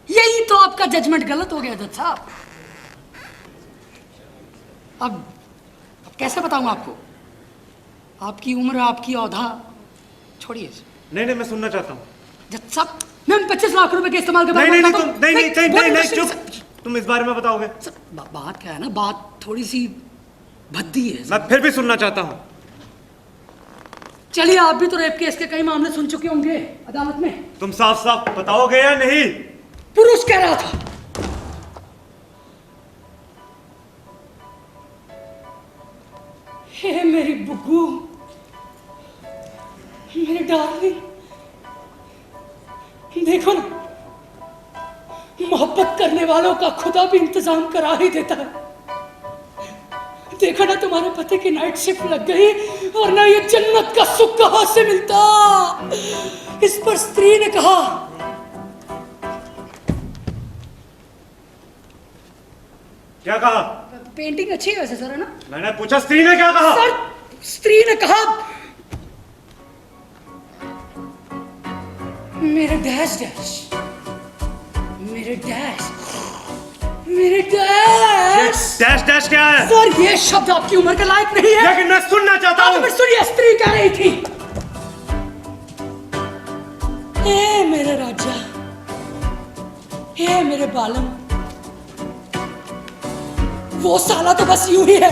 यही तो आपका जजमेंट गलत हो गया जज साहब। अब कैसे बताऊं आपको? आपकी उम्र, आपकी औधा छोड़िए। नहीं, मैं सुनना चाहता हूँ। जज साहब, मैं 25 लाख रुपए के इस्तेमाल के बारे में नहीं, चुप। तुम इस बारे में बताओगे? बात क्या है ना, बात थोड़ी सी भद्दी है। मैं फिर भी सुनना चाहता हूँ। चलिए, आप भी तो रेप केस के कई मामले सुन चुके होंगे अदालत में। तुम साफ साफ बताओगे या नहीं? पुरुष कह रहा था। हे मेरी बुग्गू, मेरी डार्लिंग, देखो ना, मोहब्बत करने वालों का खुदा भी इंतजाम करा ही देता है। देखा ना, तुम्हारे पति की नाइट शिफ्ट लग गई, और ना ये जन्नत का सुख कहां से मिलता। इस पर स्त्री ने कहा, क्या कहा? पेंटिंग अच्छी है वैसे सर, है ना? मैंने पूछा स्त्री ने क्या कहा? सर, स्त्री ने कहा, मेरे डैश डैश, मेरे डैश, मेरे डैश। डैश डैश क्या है? सर, ये शब्द आपकी उम्र के लायक नहीं है। लेकिन मैं सुनना चाहता हूँ। फिर सुनिए, स्त्री कह रही थी, हे मेरे राजा, हे मेरे बालम, वो साला तो बस यूं ही है।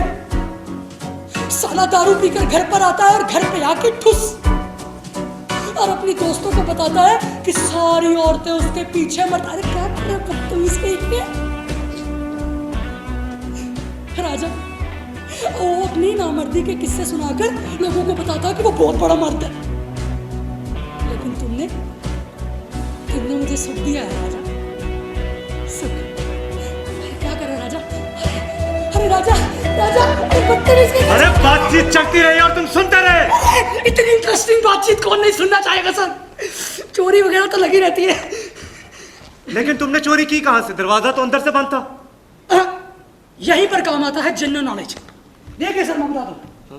साला दारू पीकर घर पर आता है और घर पे आके ठुस, और अपनी दोस्तों को बताता है कि सारी औरतें उसके पीछे मरता। अरे क्या कर रहे हो बदतमीज के? राजा वो अपनी नामर्दी के किस्से सुनाकर लोगों को बताता है कि वो बहुत बड़ा मर्द है। लेकिन तुमने मुझे सुख दिया है राजा, सुख। क्या कर रहे राजा? अरे राजा, अरे बातचीत चलती रही और तुम सुनते रहे। इतनी इंटरेस्टिंग बातचीत कौन नहीं सुनना चाहेगा सर? चोरी वगैरह तो लगी रहती है। लेकिन तुमने चोरी की कहां से? दरवाजा तो अंदर से बंद था। यहीं पर काम आता है जनरल नॉलेज। देखिए सर, मैं बता दूं,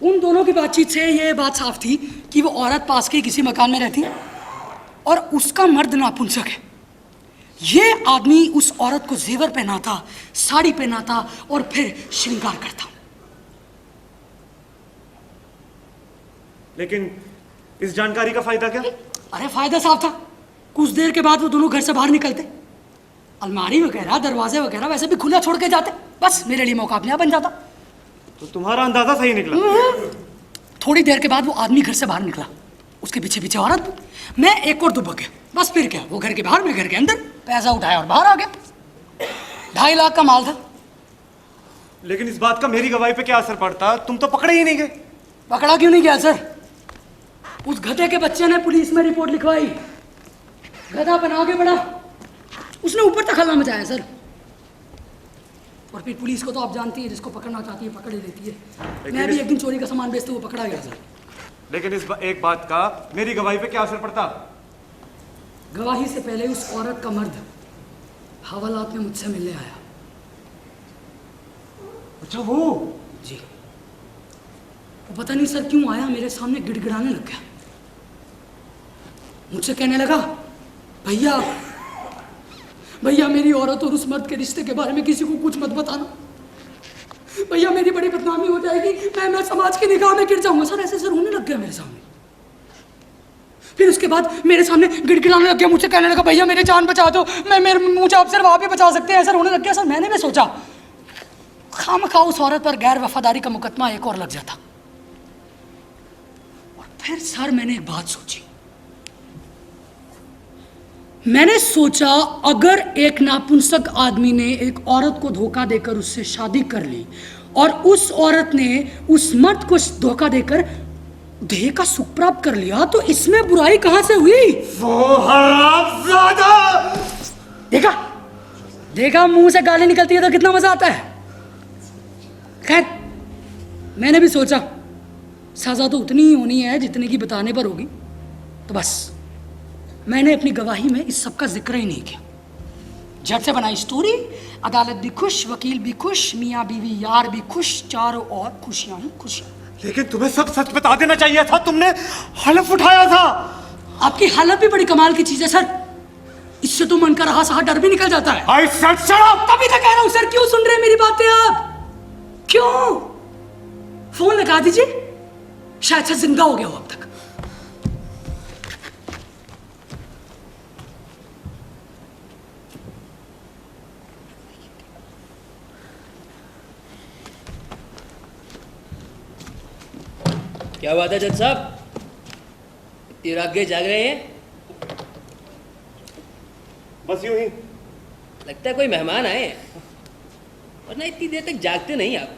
उन दोनों की बातचीत से ये बात साफ थी कि वो औरत पास के किसी मकान में रहती है और उसका मर्द नापुंसक है। ये आदमी उस औरत को जेवर पहनाता, साड़ी पहनाता और फिर श्रृंगार करता। लेकिन इस जानकारी का फायदा क्या? अरे फायदा साफ था। कुछ देर के बाद वो दोनों घर से बाहर निकलते, अलमारी वगैरह, दरवाजे वगैरह वैसे भी खुला छोड़ के जाते। बस मेरे लिए मौका अपने आप बन जाता। तो तुम्हारा अंदाजा सही निकला। थोड़ी देर के बाद वो आदमी घर से बाहर निकला, उसके पीछे पीछे औरत। मैं एक और दुबक गया। बस फिर क्या, वो घर के बाहर, मैं घर के अंदर। पैसा उठाया और बाहर आ गया। 2.5 लाख का माल था। लेकिन इस बात का मेरी गवाही पे क्या असर पड़ता? तुम तो पकड़े ही नहीं गए। पकड़ा क्यों नहीं गया सर? उस गधे के बच्चे ने पुलिस में रिपोर्ट लिखवाई, गधा बना के बड़ा, उसने ऊपर तक हल्ला मचाया सर। और फिर पुलिस को तो आप जानती है, जिसको पकड़ना चाहती है पकड़ ही लेती है। मैं भी एक दिन चोरी का सामान बेचते हुए पकड़ा गया सर। लेकिन इस एक बात का मेरी गवाही पे क्या असर पड़ता? गवाही से पहले उस औरत का मर्द हवालात में मुझसे मिलने आया। अच्छा, वो? जी। वो पता नहीं सर क्यों आया, मेरे सामने गिड़गिड़ाने लग गया। मुझसे कहने लगा, भैया भैया, मेरी औरत और उस मर्द के रिश्ते के बारे में किसी को कुछ मत बताना। भैया, मेरी बड़ी बदनामी हो जाएगी, मैं समाज की निगाह में गिर जाऊंगा। सर ऐसे सर होने लग गया मेरे सामने। फिर उसके बाद मेरे सामने गिड़गिड़ाने लग गया, मुझसे कहने लगा, भैया मेरी जान बचा दो, मुझे आप सिर्फ आप ही बचा सकते हैं। सर होने लग गया सर। मैंने भी सोचा खामखा उस औरत पर गैर वफादारी का मुकदमा एक और लग जाता। और फिर सर मैंने एक बात सोची। मैंने सोचा, अगर एक नापुंसक आदमी ने एक औरत को धोखा देकर उससे शादी कर ली और उस औरत ने उस मर्द को धोखा देकर देह का सुख प्राप्त कर लिया, तो इसमें बुराई कहां से हुई? वो हरामजादा! देखा देखा, मुंह से गाली निकलती है तो कितना मजा आता है। खैर, मैंने भी सोचा सजा तो उतनी ही होनी है जितने की बताने पर होगी, तो बस मैंने अपनी गवाही में इस सब का जिक्र ही नहीं किया। झट से बनाई स्टोरी, अदालत भी खुश, वकील भी खुश, मियाँ बीवी यार भी खुश, चारों ओर खुशियां ही खुशियां। लेकिन तुम्हें सब सच बता देना चाहिए था। तुमने हलफ उठाया था। आपकी हालत भी बड़ी कमाल की चीज है सर। इससे तो मन का रहा सहा डर भी निकल जाता है। I said shut up! तभी तो कह रहा हूं सर, क्यों सुन रहे हैं मेरी बातें आप? क्यों? फोन लगा दीजिए, शायद से जिंदा हो गया हो अब तक। क्या बात है जज साहब, इतनी रात गए जाग रहे हैं? बस यूं ही। लगता है कोई मेहमान आए हैं, वरना इतनी देर तक जागते नहीं आप।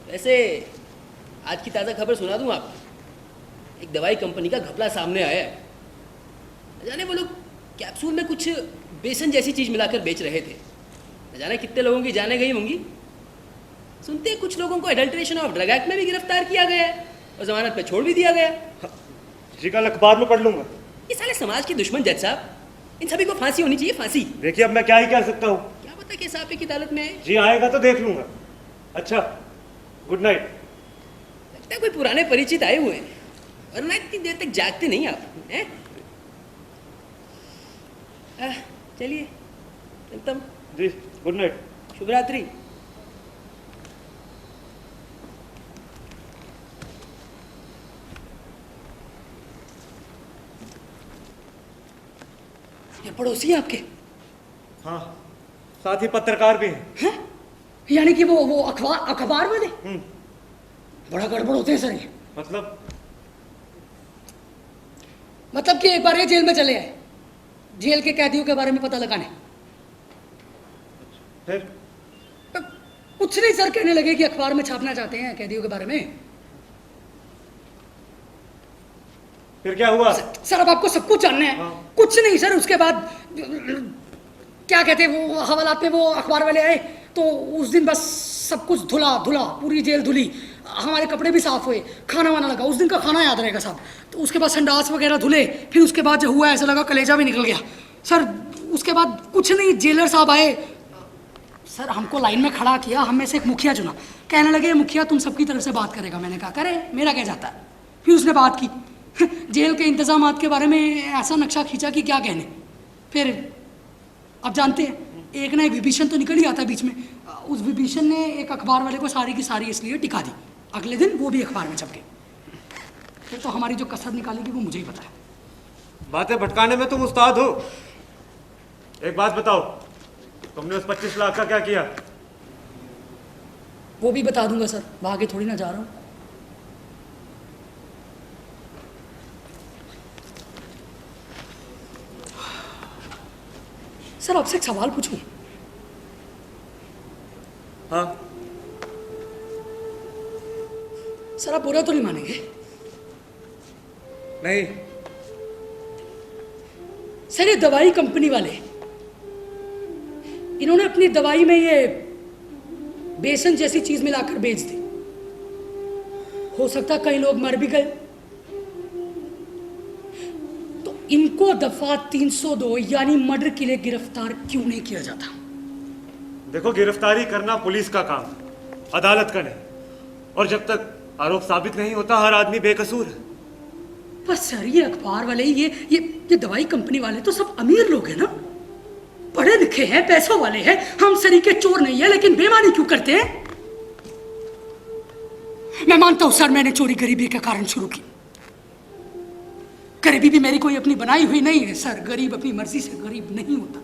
वैसे आज की ताज़ा खबर सुना दूं आपको। एक दवाई कंपनी का घपला सामने आया है। न जाने वो लोग कैप्सूल में कुछ बेसन जैसी चीज़ मिलाकर बेच रहे थे। न जाने कितने लोगों की जाने गई होंगी। सुनते हैं कुछ लोगों को एडल्ट्रेशन ऑफ ड्रग एक्ट में भी गिरफ्तार किया गया है और जमानत पे छोड़ भी दिया गया। जी कल अखबार में पढ़ लूंगा। ये साले समाज के दुश्मन जज साहब, इन सभी को फांसी होनी चाहिए, फांसी। देखिए अब मैं क्या ही कह सकता हूँ। क्या पता कि साहब की अदालत में है। जी आएगा तो देख लूंगा। अच्छा, गुड नाइट। लगता है कोई पुराने परिचित आए हुए हैं, वरना इतनी देर तक जागते नहीं आप हैं? चलिए चलता हूँ। जी गुड नाइट। शुभ रात्रि। ये पड़ोसी है आपके? हाँ, साथ ही पत्रकार भी हैं। हैं? यानी कि वो अखबार वाले? बड़ा गड़बड़ होते हैं सर ये। मतलब कि एक बार ये जेल में चले आए, जेल के कैदियों के बारे में पता लगाने। फिर कुछ नहीं सर, कहने लगे कि अखबार में छापना चाहते हैं कैदियों के बारे में। फिर क्या हुआ? सर अब आपको सब कुछ जानना है। हाँ। कुछ नहीं सर, उसके बाद क्या कहते हैं वो हवालात में वो अखबार वाले आए तो उस दिन बस सब कुछ धुला, पूरी जेल धुली, हमारे कपड़े भी साफ हुए, खाना वाना लगा। उस दिन का खाना याद रहेगा साहब। तो उसके बाद संडास वगैरह धुले, फिर उसके बाद जो हुआ ऐसा लगा कलेजा भी निकल गया सर। उसके बाद कुछ नहीं, जेलर साहब आए सर, हमको लाइन में खड़ा किया, हम में से एक मुखिया चुना। कहने लगे मुखिया तुम सबकी तरफ से बात करेगा। मैंने कहा करे, मेरा क्या जाता है। फिर उसने बात की जेल के इंतजामात के बारे में ऐसा नक्शा खींचा कि क्या कहने। फिर आप जानते हैं एक ना एक विभीषण तो निकल ही आता है बीच में। उस विभीषण ने एक अखबार वाले को सारी की सारी इसलिए टिका दी। अगले दिन वो भी अखबार में छप गई। फिर तो हमारी जो कसरत निकालेगी वो मुझे ही पता है। बातें भटकाने में तुम उस्ताद हो। एक बात बताओ, तुमने उस 25 लाख का क्या किया? वो भी बता दूंगा सर, आगे थोड़ी ना जा रहा हूँ। सर आपसे एक सवाल पूछूं? हाँ। सर आप बुरा तो नहीं मानेंगे? नहीं। सर ये दवाई कंपनी वाले, इन्होंने अपनी दवाई में ये बेसन जैसी चीज मिलाकर बेच दी। हो सकता कई लोग मर भी गए, तो इनको दफा 302 यानी मर्डर के लिए गिरफ्तार क्यों नहीं किया जाता? देखो, गिरफ्तारी करना पुलिस का काम, अदालत का नहीं। और जब तक आरोप साबित नहीं होता हर आदमी बेकसूर है। पर सर ये अखबार वाले, ये दवाई कंपनी वाले तो सब अमीर लोग हैं ना, पढ़े लिखे हैं, पैसों वाले हैं। हम सरीके चोर नहीं है, लेकिन बेईमानी क्यों करते हैं? मैं मानता हूं सर मैंने चोरी गरीबी के कारण शुरू की। गरीबी भी मेरी कोई अपनी बनाई हुई नहीं है सर, गरीब अपनी मर्जी से गरीब नहीं होता।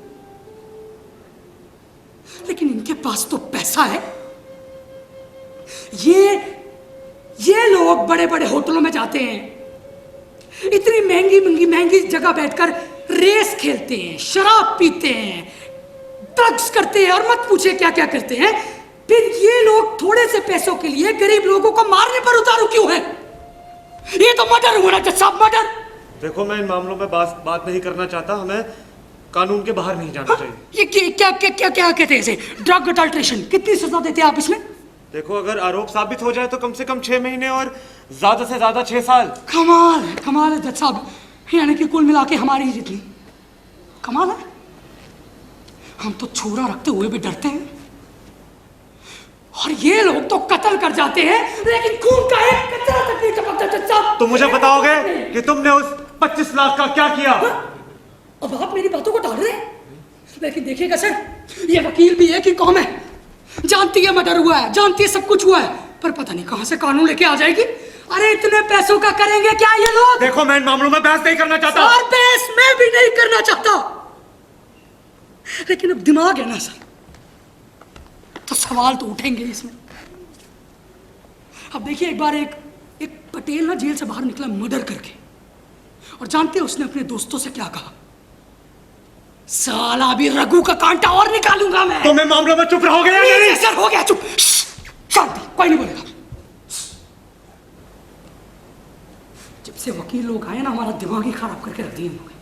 लेकिन इनके पास तो पैसा है। ये लोग बड़े बड़े होटलों में जाते हैं, इतनी महंगी जगह बैठकर रेस खेलते हैं, शराब पीते हैं, ड्रग्स करते हैं और मत पूछे क्या क्या करते हैं। फिर ये लोग थोड़े से पैसों के लिए गरीब लोगों को मारने पर उतारू क्यों है? ये तो मर्डर हुआ ना साहब, मर्डर। देखो, मैं इन मामलों में बात नहीं करना चाहता। हमें कानून के बाहर नहीं जाना चाहिए। ये क्या कहते हैं इसे? Drug adulteration. कितनी सजा देते हैं आप इसमें? देखो, अगर आरोप साबित हो जाए तो कम से कम 6 महीने और ज्यादा से ज्यादा 6 साल। कमाल है जज साहब, यानी कि कुल मिला के हमारी ही जितनी कमाल है। हम तो छोरा रखते हुए भी डरते हैं, और ये लोग तो कत्ल कर जाते हैं लेकिन खून का एक कतरा तक नहीं टपकता जज साहब। तो मुझे बताओगे कि तुमने उस 25 लाख का क्या किया? अब आप मेरी बातों को टाल रहे हैं, लेकिन देखिएगा सर, ये वकील भी एक ही कौम है, जानती है मर्डर हुआ है, जानती है सब कुछ हुआ है, पर पता नहीं कहां से कानून लेके आ जाएगी। अरे इतने पैसों का करेंगे क्या ये लोग? देखो मैं इन मामलों में बहस नहीं करना चाहता। और बहस मैं भी नहीं करना चाहता, लेकिन अब दिमाग है ना सर, तो सवाल तो उठेंगे इसमें। अब देखिए, एक बार एक पटेल ना जेल से बाहर निकला मर्डर करके, और जानते हैं उसने अपने दोस्तों से क्या कहा? साला अभी रघु का कांटा और निकालूंगा मैं। तुम इन मामलों में चुप रहोगे या नहीं? सर हो गया, चुप, शांति, कोई नहीं बोलेगा। जब से वकील लोग आए ना, हमारा दिमाग ही खराब करके रख दिए इन्होंने।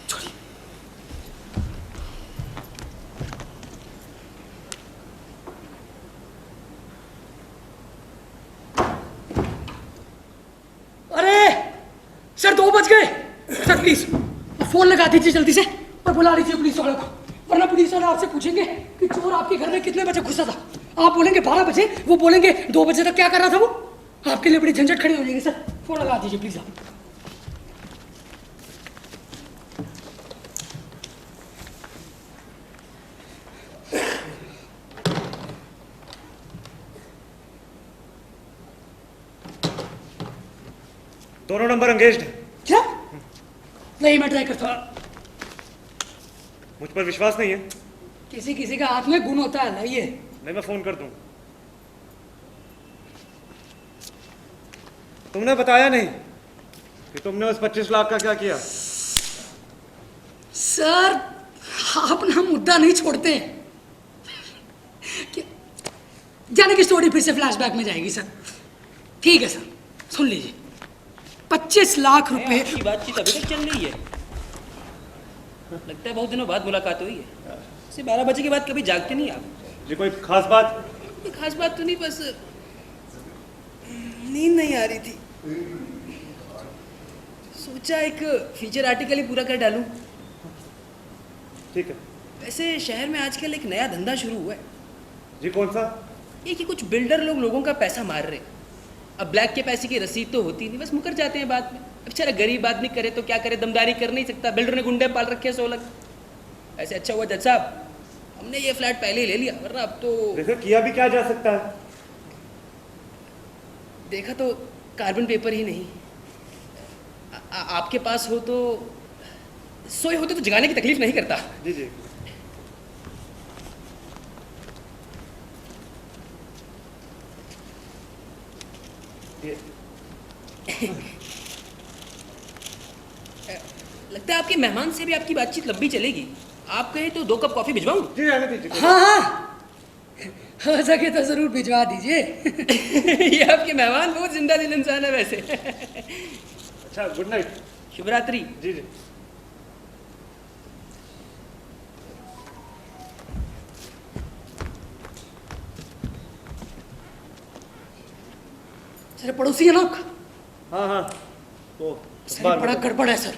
छोड़िए। अरे सर 2 बज गए। सर प्लीज फोन लगा दीजिए जल्दी से और बुला लीजिए पुलिस वालों को, वरना पुलिस वाले आपसे पूछेंगे कि चोर आपके घर में कितने बजे घुसा था। आप बोलेंगे 12 बजे, वो बोलेंगे 2 बजे तक क्या कर रहा था वो। आपके लिए बड़ी झंझट खड़ी हो जाएगी। सर फोन लगा दीजिए प्लीज आप। दोनों नंबर एंगेज्ड है। क्या? नहीं, मैं ट्राई करता हूँ। मुझ पर विश्वास नहीं है? किसी किसी का हाथ में गुण होता है, लाइए। नहीं, मैं फोन कर दूं। तुमने बताया नहीं कि तुमने उस 25 लाख का क्या किया। सर आप ना मुद्दा नहीं छोड़ते, जाने की स्टोरी फिर से फ्लैशबैक में जाएगी सर। ठीक है सर, सुन लीजिए। 25 लाख रुपए। आपकी बातचीत अभी तक चल रही है? लगता है बहुत दिनों बाद मुलाकात हुई है। 12 बजे के बाद कभी जागते नहीं आप? जी कोई खास बात? कोई खास बात तो नहीं, बस नींद नहीं आ रही थी। सोचा एक फीचर आर्टिकल ही पूरा कर डालूं। ठीक है। वैसे शहर में आजकल एक नया धंधा शुरू हुआ है। जी कौन सा? ये कि कुछ बिल्डर लोग लोगों का पैसा मार रहे हैं। अब ब्लैक के पैसे की रसीद तो होती नहीं, बस मुकर जाते हैं बाद में। अब बेचारा गरीब आदमी करे तो क्या करे, दमदारी कर नहीं सकता। बिल्डर ने गुंडे पाल रखे 100 लाख। ऐसे अच्छा हुआ जज साहब हमने ये फ्लैट पहले ही ले लिया, वरना अब तो देखो किया भी क्या जा सकता है। देखा तो कार्बन पेपर ही नहीं। आपके पास हो तो, सोए होते तो जगाने की तकलीफ नहीं करता। जी जी। लगता है आपके मेहमान से भी आपकी बातचीत लंबी चलेगी। आप कहें तो 2 कप कॉफी भिजवाऊं? जी रहने दीजिए। हाँ हाँ, हो सके तो जरूर भिजवा दीजिए। ये आपके मेहमान बहुत जिंदा दिल इंसान है वैसे। अच्छा, गुड नाइट। शुभ रात्रि। जी जी। सर पड़ोसी है लोग। हाँ हाँ, तो सर बड़ा गड़बड़ है सर।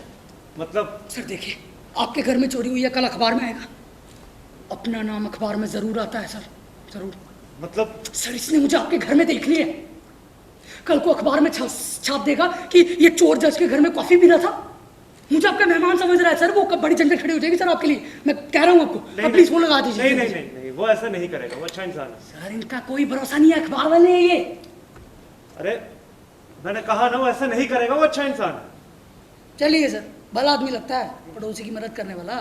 मतलब? सर देखिए, आपके घर में चोरी हुई है, कल अखबार में आएगा। अपना नाम अखबार में जरूर आता है सर, जरूर। मतलब? सर इसने मुझे आपके घर में देख लिया। कल को अखबार में छाप देगा कि ये चोर जज के घर में कॉफी पी रहा था। मुझे आपका मेहमान समझ रहा है सर, वो कब बड़ी झंझट खड़ी हो जाएगी सर आपके लिए। मैं कह रहा हूँ आपको, आप प्लीज फोन लगा दीजिए। नहीं नहीं नहीं नहीं, वो ऐसा नहीं करेगा, वो अच्छा इंसान है। सर इनका कोई भरोसा नहीं है, अखबार वाले हैं ये। अरे मैंने कहा ना, वो ऐसा नहीं करेगा, वो अच्छा इंसान है। चलिए सर, भला आदमी लगता है, पड़ोसी की मदद करने वाला।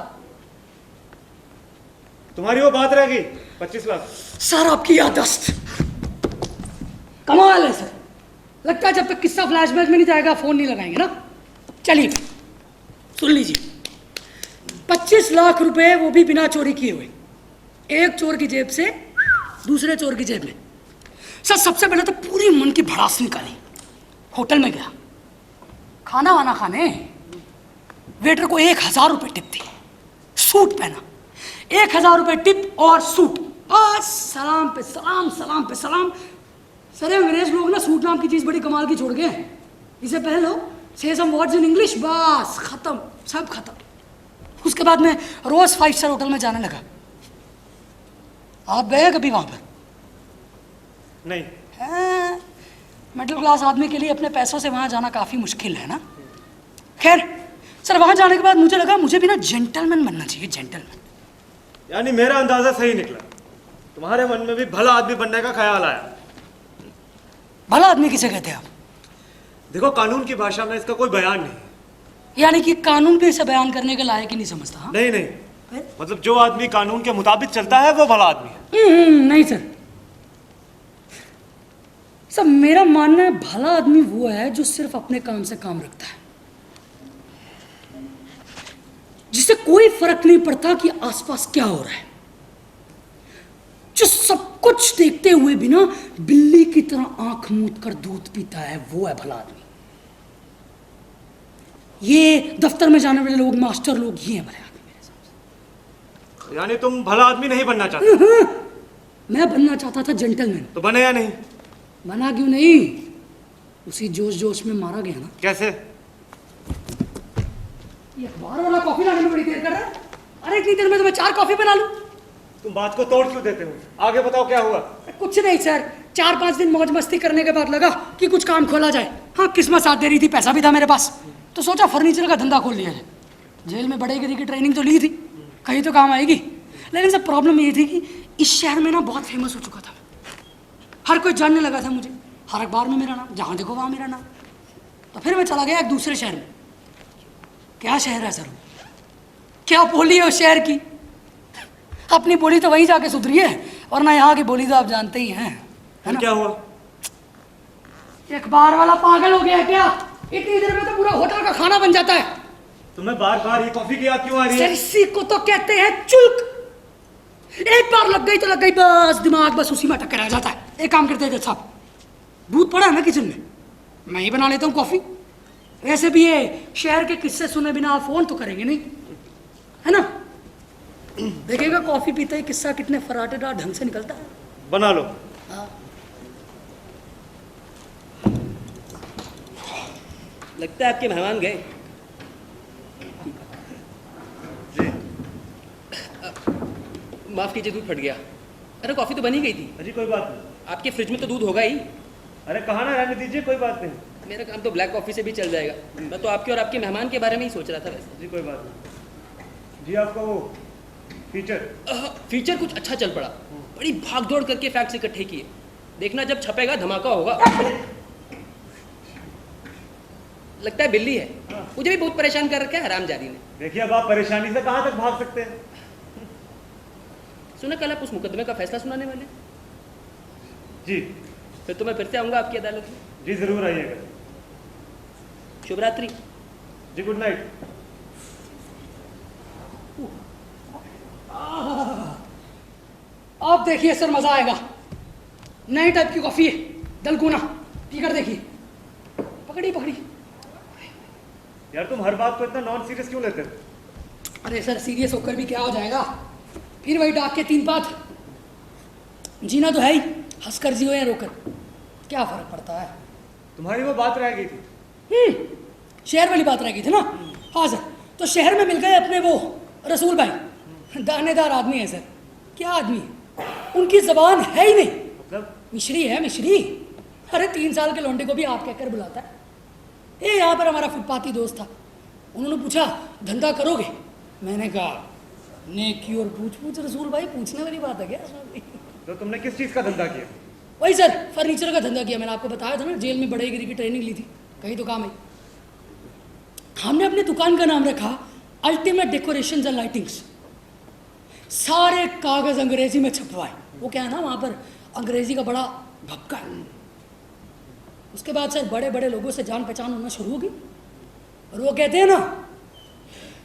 तुम्हारी वो बात रह गई 25 लाख। सर आपकी याददाश्त कमाल है सर। लगता है जब तक किस्सा फ्लैशबैक में नहीं जाएगा फोन नहीं लगाएंगे ना। चलिए सुन लीजिए, 25 लाख रुपए, वो भी बिना चोरी किए हुए। एक चोर की जेब से दूसरे चोर की जेब में। सर सबसे पहले तो पूरी मन की भड़ास निकाली। होटल में गया खाना वाना खाने, वेटर को 1000 रुपये टिप दी, सूट पहना, 1000 रुपये टिप और सूट। बस सलाम पे सलाम, सलाम पे सलाम। सर अंग्रेज लोग ना सूट नाम की चीज बड़ी कमाल की छोड़ गए हैं। इसे पहन लो, से सम वर्ड्स इन इंग्लिश, बस खत्म, सब खत्म। उसके बाद मैं रोज 5 स्टार होटल में जाने लगा। आप गए कभी वहां पर? नहीं। हैं, मिडिल क्लास आदमी के लिए अपने पैसों से वहां जाना काफी मुश्किल है ना। खैर सर, वहां जाने के बाद मुझे लगा मुझे भी ना जेंटलमैन बनना चाहिए, जेंटलमैन। यानी मेरा अंदाजा सही निकला, तुम्हारे मन में भी भला आदमी बनने का ख्याल आया। भला आदमी किसे कहते हैं आप? देखो, कानून की भाषा में इसका कोई बयान नहीं है। यानी कि कानून भी इसे बयान करने के लायक ही नहीं समझता? हाँ? नहीं नहीं, मतलब जो आदमी कानून के मुताबिक चलता है वो भला आदमी है। नहीं सर, सब मेरा मानना है भला आदमी वो है जो सिर्फ अपने काम से काम रखता है, जिसे कोई फर्क नहीं पड़ता कि आसपास क्या हो रहा है, जो सब कुछ देखते हुए बिना बिल्ली की तरह आंख मूंद कर दूध पीता है, वो है भला आदमी। ये दफ्तर में जाने वाले लोग, मास्टर लोग, ये हैं भले आदमी मेरे हिसाब से। यानी तुम भला आदमी नहीं बनना चाहते? मैं बनना चाहता था जेंटलमैन। तो बने या नहीं? बना क्यों नहीं, उसी जोश जोश में मारा गया ना। कैसे? ये अखबार वाला कॉफी लाने में बड़ी देर कर रहा है। अरे इतनी देर में तो मैं 4 कॉफी बना लूं। तुम बात को तोड़ क्यों देते हो? आगे बताओ क्या हुआ। कुछ नहीं सर, 4-5 दिन मौज मस्ती करने के बाद लगा कि कुछ काम खोला जाए। हाँ, किस्मत साथ दे रही थी, पैसा भी था मेरे पास, तो सोचा फर्नीचर का धंधा खोल लिया जाए। जेल में बड़ेगिरी की ट्रेनिंग तो ली थी, कहीं तो काम आएगी। लेकिन सब प्रॉब्लम ये थी कि इस शहर में ना बहुत फेमस हो चुका था, हर कोई जानने लगा था मुझे, हर अखबार में मेरा नाम, जहाँ देखो वहाँ मेरा नाम। तो फिर मैं चला गया एक दूसरे शहर में। क्या शहर है सर, क्या बोली है उस शहर की। अपनी बोली तो वहीं जाके सुधरी है, वरना यहाँ की बोली तो आप जानते ही हैं, है ना। क्या हुआ? अखबार वाला पागल हो गया है क्या? इतनी देर में तो पूरा होटल का खाना बन जाता है। तुम्हें बार बार ये कॉफी की याद क्यों आ रही सर, है? इसी को तो कहते हैं चुल्क। एक बार लग गई तो लग गई, बस दिमाग बस उसी में अटक रह जाता है। एक काम करते हैं साहब, भूत पड़ा है ना किचन में, मैं ही बना लेता हूँ कॉफी। वैसे भी ये शहर के किस्से सुने बिना आप फोन तो करेंगे नहीं, है ना। देखिएगा कॉफी पीते ही किस्सा कितने फराटेदार ढंग से निकलता है। बना लो। हाँ। लगता है आपके मेहमान गए। जी। माफ कीजिए, दूध फट गया। अरे कॉफी तो बनी गई थी। अजी कोई बात नहीं। आपके फ्रिज में तो दूध होगा ही। अरे कहा ना रहने दीजिए, कोई बात नहीं। मेरा काम तो ब्लैक कॉफी से भी चल जाएगा। मैं तो आपके और आपके मेहमान के बारे में ही सोच रहा था वैसे। जी कोई बात नहीं। जी आपका वो फीचर फीचर कुछ अच्छा चल पड़ा, बड़ी भाग दौड़ करके फैक्ट्स इकट्ठे किए। देखना जब छपेगा धमाका होगा। लगता है बिल्ली है, मुझे भी बहुत परेशान कर रखा है हरामजादी ने। देखिए, अब आप परेशानी से कहाँ तक भाग सकते हैं। सुना कल आप उस मुकदमे का फैसला सुनाने वाले? जी। फिर तो मैं फिर से आऊंगा आपकी अदालत में। जी जरूर आइएगा। शुभ रात्रि। जी गुड नाइट। अब देखिए सर, मजा आएगा। नई टाइप की कॉफी है, दलगुना, पीकर देखिए। पकड़ी पकड़ी। यार तुम हर बात को इतना नॉन सीरियस क्यों लेते हो? अरे सर, सीरियस होकर भी क्या हो जाएगा, फिर वही डाक के 3 पात। जीना तो है ही, हंसकर जियो या रोकर, क्या फर्क पड़ता है। तुम्हारी वो बात रह गई थी। शहर वाली बात रह गई थी ना। हाँ सर, तो शहर में मिल गए अपने वो रसूल भाई, दानेदार आदमी है सर। क्या आदमी है, उनकी जबान है ही नहीं, मतलब? मिश्री है मिश्री। अरे 3 साल के लौंडे को भी आप कहकर बुलाता है। ये यहाँ पर हमारा फुटपाती दोस्त था, उन्होंने पूछा धंधा करोगे? मैंने कहा नेकी और पूछ पूछ रसूल भाई, पूछने वाली बात है क्या? तो तुमने किस चीज का धंधा किया? वही सर, फर्नीचर का धंधा किया। मैंने आपको बताया था ना, जेल में बड़ेगिरी की ट्रेनिंग ली थी, कहीं तो काम आई। हमने अपनी दुकान का नाम रखा अल्टीमेट डेकोरेशंस एंड लाइटिंग्स। सारे कागज अंग्रेजी में छपवाए। वो क्या है ना, वहाँ पर अंग्रेजी का बड़ा भपका है। उसके बाद सर बड़े बड़े लोगों से जान पहचान होना शुरू होगी। और वो कहते हैं ना,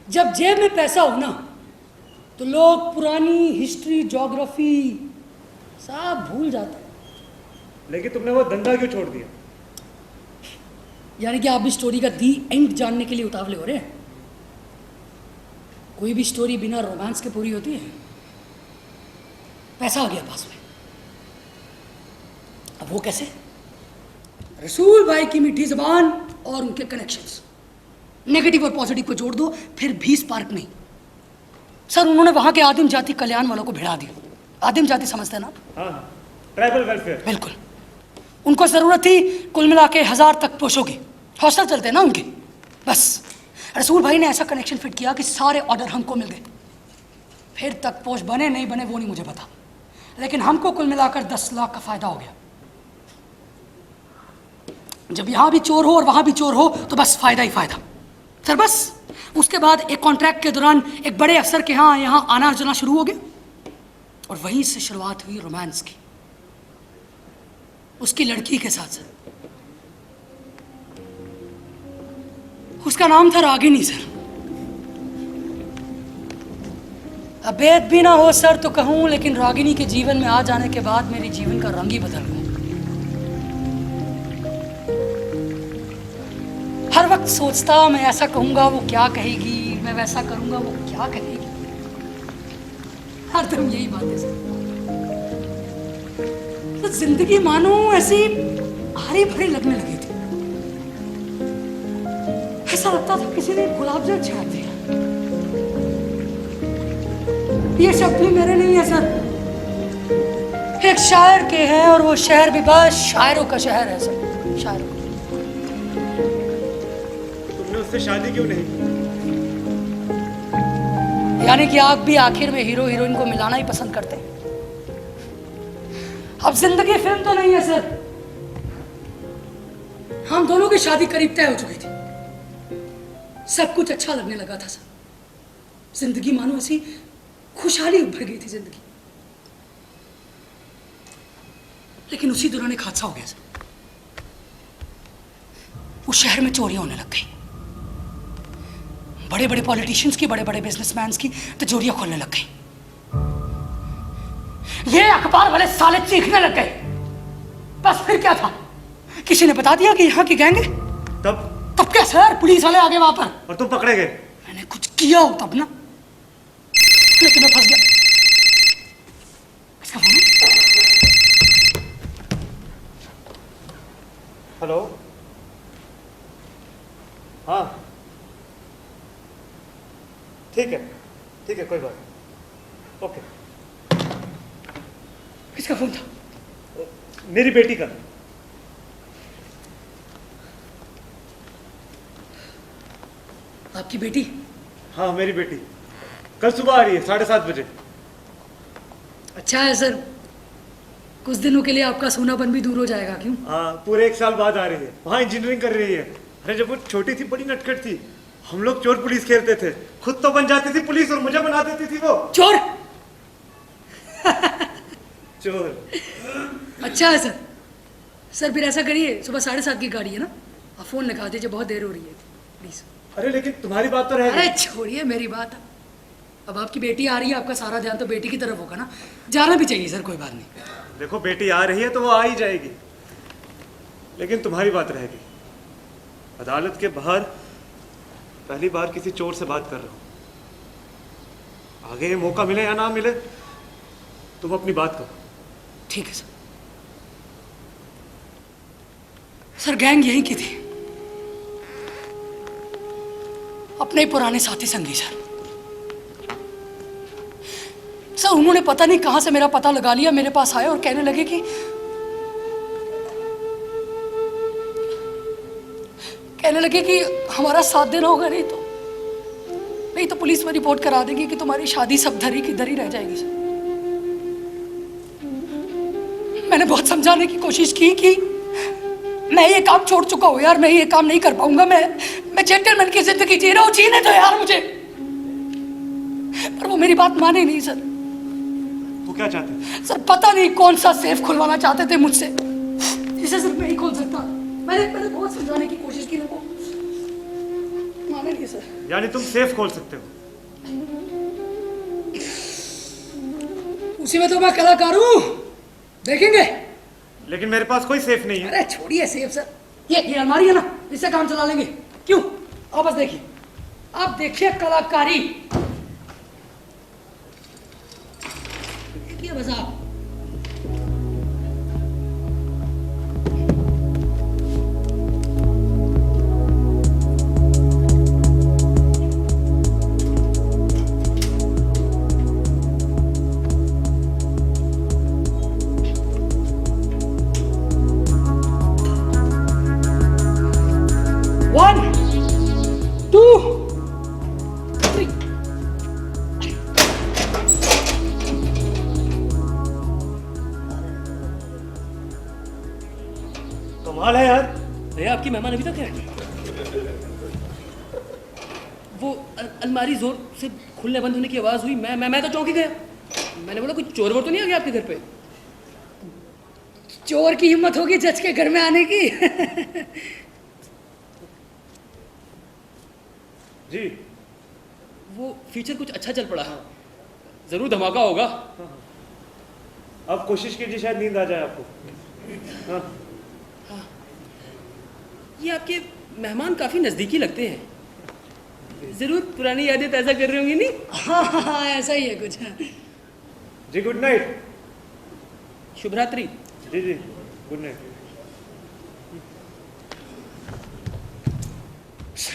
जब जेब में पैसा हो ना तो लोग पुरानी हिस्ट्री, ज्योग्राफी सब भूल जाते हैं। लेकिन तुमने वो धंधा क्यों छोड़ दिया? यानी कि आप भी स्टोरी का दी एंड जानने के लिए उतावले हो रहे हैं। कोई भी स्टोरी बिना रोमांस के पूरी होती है? पैसा आ गया पास में, अब वो कैसे? रसूल भाई की मीठी जबान और उनके कनेक्शंस, नेगेटिव और पॉजिटिव को जोड़ दो, फिर भी स्पार्क नहीं। सर, उन्होंने वहां के आदिम जाति कल्याण वालों को भिड़ा दिया। आदिम जाति समझते हैं ना? हाँ हाँ, ट्राइबल वेलफेयर। बिल्कुल। उनको ज़रूरत थी कुल मिला के 1000 तक पोषों की। हॉस्टल चलते हैं ना उनके। बस रसूल भाई ने ऐसा कनेक्शन फिट किया कि सारे ऑर्डर हमको मिल गए। फिर तक पोष बने नहीं बने वो नहीं मुझे पता, लेकिन हमको कुल मिलाकर 10 लाख का फायदा हो गया। जब यहाँ भी चोर हो और वहाँ भी चोर हो तो बस फायदा ही फायदा। सर बस उसके बाद एक कॉन्ट्रैक्ट के दौरान एक बड़े अफसर के यहाँ आना जाना शुरू हो गया और वहीं से शुरुआत हुई रोमांस की, उसकी लड़की के साथ। सर उसका नाम था रागिनी। सर अभेद भी ना हो सर तो कहूं, लेकिन रागिनी के जीवन में आ जाने के बाद मेरे जीवन का रंग ही बदल गया। हर वक्त सोचता मैं ऐसा कहूंगा वो क्या कहेगी, मैं वैसा करूंगा वो क्या कहेगी। हर दम यही बात है सर। तो जिंदगी मानो ऐसी हरी भरी लगने लगी थी। ऐसा लगता था किसी ने गुलाब जल छाप दिया। ये शब्द भी मेरे नहीं है सर, एक शायर के हैं और वो शहर भी बस शायरों का शहर है सर, शायरों का। तुमने उससे शादी क्यों नहीं की? यानी कि आप भी आखिर में हीरो हीरोइन को मिलाना ही पसंद करते हैं। अब जिंदगी फिल्म तो नहीं है सर। हम दोनों की शादी करीब तय हो चुकी थी, सब कुछ अच्छा लगने लगा था सर। जिंदगी मानो ऐसी खुशहाली उभर गई थी जिंदगी। लेकिन उसी दौरान एक हादसा हो गया सर। उस शहर में चोरियां होने लग गई। बड़े बड़े पॉलिटिशियंस की, बड़े बड़े बिजनेसमैन्स की तिजोरियां खोलने लग गई। ये अखबार वाले साले चीखने लग गए। बस फिर क्या था, किसी ने बता दिया कि यहाँ की गैंग है। तब क्या सर, पुलिस वाले आ गए वहां पर और तुम पकड़े गए। मैंने कुछ किया हो तब ना, लेकिन मैं फंस गया। किसका फोन है? हेलो, हाँ ठीक है कोई बात नहीं, ओके। किसका फोन था? मेरी बेटी का। आपकी बेटी? हाँ मेरी बेटी कल सुबह आ रही है 7:30 बजे। अच्छा है सर, कुछ दिनों के लिए आपका सोनापन भी दूर हो जाएगा। क्यों? हाँ पूरे 1 साल बाद आ रही है। वहाँ इंजीनियरिंग कर रही है। अरे जब वो छोटी थी बड़ी नटखट थी। हम लोग चोर पुलिस खेलते थे, खुद तो बन जाती थी पुलिस और मुझे बना देती थी वो चोर। चोर। अच्छा है सर। सर फिर ऐसा करिए, सुबह 7:30 की गाड़ी है ना, आप फोन लगा दीजिए, बहुत देर हो रही है प्लीज। अरे लेकिन तुम्हारी बात तो रह अरे गई। छोड़िए मेरी बात। अब आपकी बेटी आ रही है, आपका सारा ध्यान तो बेटी की तरफ होगा ना, जाना भी चाहिए सर, कोई बात नहीं। देखो बेटी आ रही है तो वो आ ही जाएगी, लेकिन तुम्हारी बात रह गई। अदालत के बाहर पहली बार किसी चोर से बात कर रहा हूं। आगे मौका मिले या ना मिले तुम अपनी बात करो। ठीक है सर। सर गैंग यहीं की थी, अपने ही पुराने साथी संगी सर। सर उन्होंने पता नहीं कहां से मेरा पता लगा लिया, मेरे पास आए और कहने लगे कि हमारा साथ देना होगा, नहीं तो पुलिस में रिपोर्ट करा देगी कि तुम्हारी शादी सब धरी की धरी रह जाएगी सर। मैंने बहुत समझाने की कोशिश की कि मैं ये काम छोड़ चुका हूं यार, मैं ये काम नहीं कर पाऊंगा, मैं जेंटलमैन की जिंदगी जी रहा हूं, जीने दो यार मुझे। पर वो मेरी बात माने नहीं सर। वो क्या चाहते? सर पता नहीं कौन सा सेफ खुलवाना चाहते थे मुझसे, जिसे सिर्फ मैं ही खोल सकता। मैंने बहुत समझाने की कोशिश की, वो माने नहीं सर। यानी तुम सेफ खोल सकते हो? उसी में तो मैं कलाकार हूं, देखेंगे। लेकिन मेरे पास कोई सेफ नहीं है। अरे छोड़िए सेफ सर, ये अलमारी है ना, इससे काम चला लेंगे। क्यों? आप बस देखिए, आप देखिए कलाकारी। देखिए बस आप। 1 2 3 कमाल है यार। भैया आपकी मेहमान अभी तक है? वो अलमारी जोर से खुलने बंद होने की आवाज हुई, मैं तो चौंक ही गया। मैंने बोला कुछ चोर वोर तो नहीं आ गया आपके घर पे? चोर की हिम्मत होगी जज के घर में आने की। जी वो फीचर कुछ अच्छा चल पड़ा। जरूर धमाका होगा। अब कोशिश कीजिए शायद नींद आ जाए आपको। हाँ ये आपके मेहमान काफी नजदीकी लगते हैं। जरूर पुरानी यादें ताजा कर रहे होंगे नहीं? हाँ ऐसा ही है कुछ। जी गुड नाइट। शुभ रात्रि। जी जी गुड नाइट।